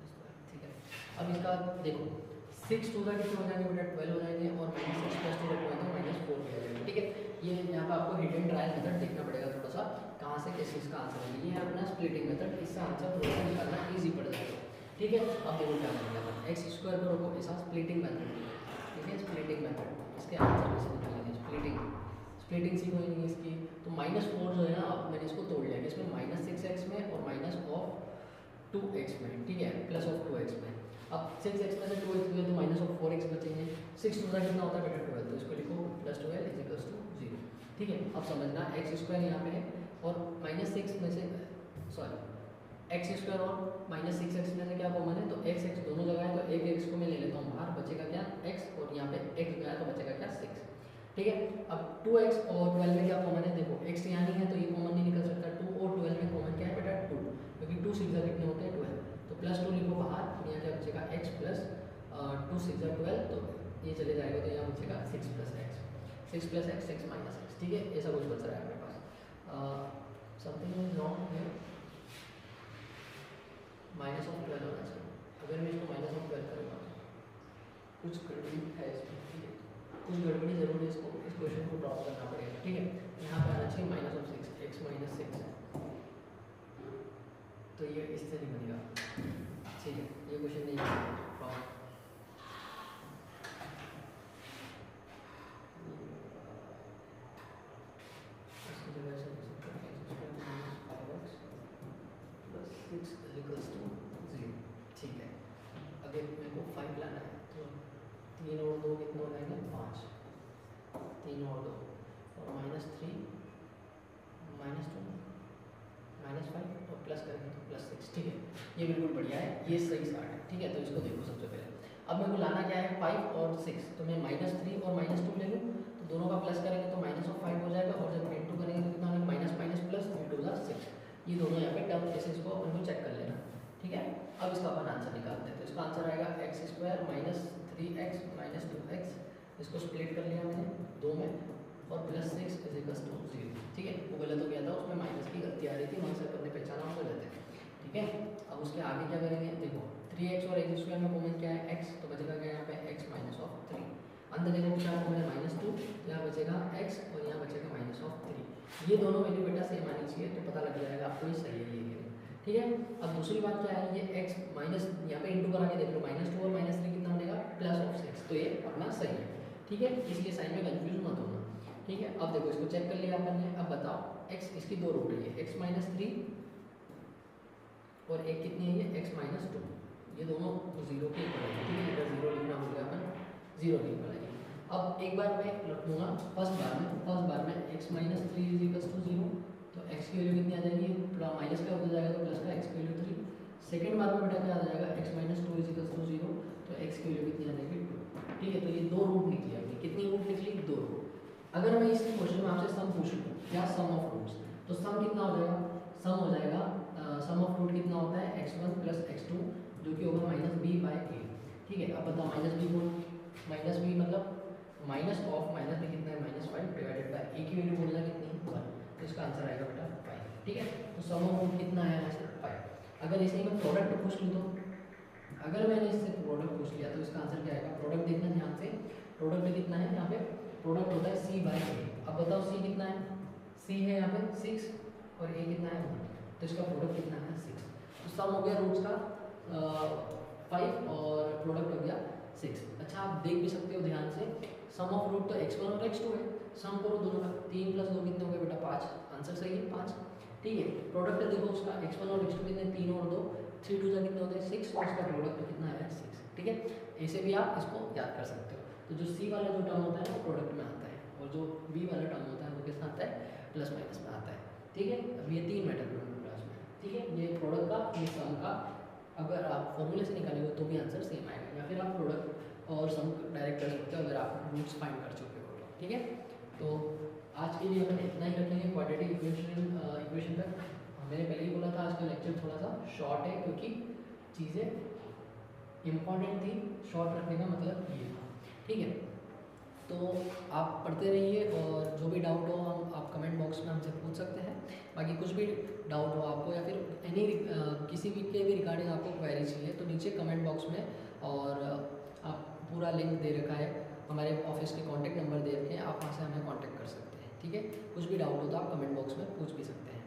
इसका, ठीक है। अब इसका देखो 6 2 कितने हो जाएंगे बेटा 12 हो जाएंगे और माइनस 6 प्लस 2 रखोगे तो माइनस 4 हो जाएगा, ठीक है। ये यहाँ पे आपको हिडन ट्रायल मेथड देखना पड़ेगा थोड़ा सा, कहाँ से कैसे इसका आंसर है। ये है अपना स्प्लिटिंग मेथड, इससे आंसर थोड़ा सा निकालना ईजी पड़ जाएगा, ठीक है। अब देखो क्या करेंगे अपन, एक्स स्क्वायर को रखो ऐसा स्प्लिटिंग मेथड, ठीक है, स्प्लिटिंग मेथड, इसके आंसर कैसे निकालेंगे, स्प्लिटिंग सीखो नहीं इसकी। तो माइनस 4 जो है ना, अब मैंने इसको तोड़ लिया, इसमें माइनस 6x में और माइनस ऑफ 2x में, ठीक है, प्लस ऑफ 2x में। अब 6x में से 2x गए तो माइनस ऑफ 4x बचेंगे। 6 2 कितना होता है बेटा 12, तो इसको लिखो प्लस 12 इज इक्वल्स टू 0, ठीक है। अब समझना एक्स स्क्वायर यहाँ पे है और माइनस 6 में से सॉरी एक्स स्क्वायर और माइनस 6x में से क्या कॉमन है, तो x x दोनों जगह है, तो एक x को मैं ले लेता हूँ बाहर, बचेगा क्या x, और यहाँ पे x गया तो बचेगा क्या 6, ठीक है। अब 2x और 12 में क्या कॉमन है, देखो x यहाँ नहीं है तो ये कॉमन नहीं निकल सकता, 2 और 12 में कॉमन क्या है बेटा 2, क्योंकि 2 6 कितने होते हैं 12, तो प्लस 2 लिखो बाहर, यहाँ क्या बचेगा x प्लस 2 6 12, तो ये चले जाएगा तो यहाँ बचेगा 6 प्लस x 6 माइनस x, ठीक है। ऐसा कुछ बच रहा है मेरे पास, समथिंग इज रॉन्ग है, माइनस ऑफ 12 होना चाहिए। अगर मैं इसको माइनस ऑफ 12 करूँगा कुछ गड़बड़ी है इसमें, ठीक है, कुछ गड़बड़ी जरूर है, इसको इस क्वेश्चन को ड्रॉप करना पड़ेगा, ठीक है। यहाँ पे आना चाहिए माइनस ऑफ 6 x माइनस 6 है, तो ये इससे नहीं बनेगा, ठीक है, ये क्वेश्चन नहीं बनेगा, इसकी जगह से ठीक है। अगर मेरे को 5 लाना है तो 3 और 2 कितने हो जाएंगे 5, 3 और 2 और माइनस 3 माइनस 2 माइनस 5 और प्लस करेंगे तो प्लस 6, ठीक है। ये बिल्कुल बढ़िया है, ये सही स्टार्ट है, ठीक है। तो इसको देखो सबसे पहले, अब मेरे को लाना क्या है 5 और 6, तो मैं माइनस 3 और माइनस 2 ले लूँ, तो दोनों का प्लस करेंगे तो माइनस ऑफ 5 हो जाएगा, और जब इंटू करेंगे तो कितना होगा माइनस माइनस प्लस 3 2 6, ये दोनों यहाँ पे टर्म ऐसे इसको अपन को चेक कर लेना, ठीक है। अब इसका अपन आंसर निकालते हैं, तो इसका आंसर आएगा x square minus 3x minus लिया मैंने 2 में और प्लस 6 इज इक्वल टू 0। ठीक है, वो गलत हो गया था, उसमें माइनस की गलती आ रही थी, वहाँ से अपने पहचाना हो जाते हैं। ठीक है, अब उसके आगे क्या करेंगे, देखो 3x और x स्क्वायर में कॉमन क्या है x, तो बचेगा क्या यहाँ पे x माइनस ऑफ 3। अंदर देखो क्या कॉमन है -2, यहाँ बचेगा x और यहाँ बचेगा माइनस ऑफ 3। ये दोनों वैल्यू बेटा सेम आनी चाहिए, तो पता लग जाएगा आपको ये सही है ये। ठीक है, अब दूसरी बात क्या है, ये x माइनस यहाँ पे इंटू करा के देख लो, -2 और -3 कितना बनेगा +6, तो ये अपना सही है। ठीक है, इसलिए साइन में कंफ्यूज मत होना। ठीक है, अब देखो इसको चेक कर लिया अपन ने, अब बताओ x इसकी दो रूट है, x -3 और एक कितनी है ये x -2, ये दोनों 0 के इक्वल है। ठीक है, इधर 0 लिखना भूल गया अपन, 0 के इक्वल है। अब एक बार मैं रखूँगा फर्स्ट बार में x -3 इज इक्वल टू 0, तो x की वैल्यू कितनी आ जाएगी, माइनस का हो जाएगा तो प्लस का, x की वैल्यू 3। सेकंड बार में बेटा क्या आ जाएगा, x -2 इज इक्वल टू 0, तो x की वैल्यू कितनी आ जाएगी 2। ठीक है, तो ये दो रूट निकली अपनी, कितनी रूट निकली, 2 रूट। अगर मैं इस क्वेश्चन में आपसे सम पूछ लूँ, क्या सम ऑफ रूट्स, तो सम कितना हो जाएगा, सम हो जाएगा सम ऑफ रूट कितना होता है x1 प्लस x2, जो कि होगा -b/a। ठीक है, अब बताओ -b बोल, -b मतलब माइनस ऑफ माइनस में कितना है -5 डिवाइडेड बाय a की वैल्यू बोलना कितनी है 1, तो इसका आंसर आएगा बेटा 5। ठीक है, तो सम ऑफ रूट कितना है यहाँ से 5। अगर इसे मैं प्रोडक्ट पूछ लूँ, तो अगर मैंने इससे प्रोडक्ट पूछ लिया तो इसका आंसर क्या आएगा, प्रोडक्ट देखना ध्यान से, प्रोडक्ट कितना है यहाँ पे, प्रोडक्ट होता है c/a। अब बताओ c कितना है, c है यहाँ पे 6 और a कितना है 1, तो इसका प्रोडक्ट कितना है 6। तो सम हो गया रूट्स का 5 और प्रोडक्ट हो गया 6। अच्छा, आप देख भी सकते हो ध्यान से, सम ऑफ रूट तो x1 और x2 है, सम करो दोनों का, 3 + 2 कितने हो गए बेटा 5, आंसर सही है 5। ठीक है, प्रोडक्ट देखो उसका x1 और x2 कितने, 3 और 2, 3 2 कितने होते हैं 6, और उसका प्रोडक्ट कितना है 6। ठीक है, ऐसे भी आप इसको याद कर सकते हो। तो जो c वाला जो टर्म होता है वो प्रोडक्ट में आता है, और जो b वाला टर्म होता है वो किसमें आता है, प्लस माइनस में आता है। ठीक है, अब ये 3 मैटर क्लास में। ठीक है, ये प्रोडक्ट का, ये सम का, अगर आप फॉर्मूले से निकालेंगे तो भी आंसर सेम आएगा, या फिर आप प्रोडक्ट और सम डायरेक्ट कर सकते हो अगर आप रूट्स फाइंड कर चुके हो तो। ठीक है, तो आज के लिए अपन इतना ही रखेंगे क्वाड्रेटिक इक्वेशन तक। मैंने पहले ही बोला था आज का लेक्चर थोड़ा सा शॉर्ट है, क्योंकि चीज़ें इम्पॉर्टेंट थी, शॉर्ट रखने का मतलब ये था। ठीक है, तो आप पढ़ते रहिए, और जो भी डाउट हो हम आप कमेंट बॉक्स में हमसे पूछ सकते हैं। बाकी कुछ भी डाउट हो आपको, या फिर किसी भी के भी रिगार्डिंग आपको क्वेरी चाहिए, तो नीचे कमेंट बॉक्स में, और आप पूरा लिंक दे रखा है, हमारे ऑफिस के कॉन्टैक्ट नंबर दे रखे हैं, आप वहाँ से हमें कॉन्टैक्ट कर सकते हैं। ठीक है, कुछ भी डाउट हो तो आप कमेंट बॉक्स में पूछ भी सकते हैं।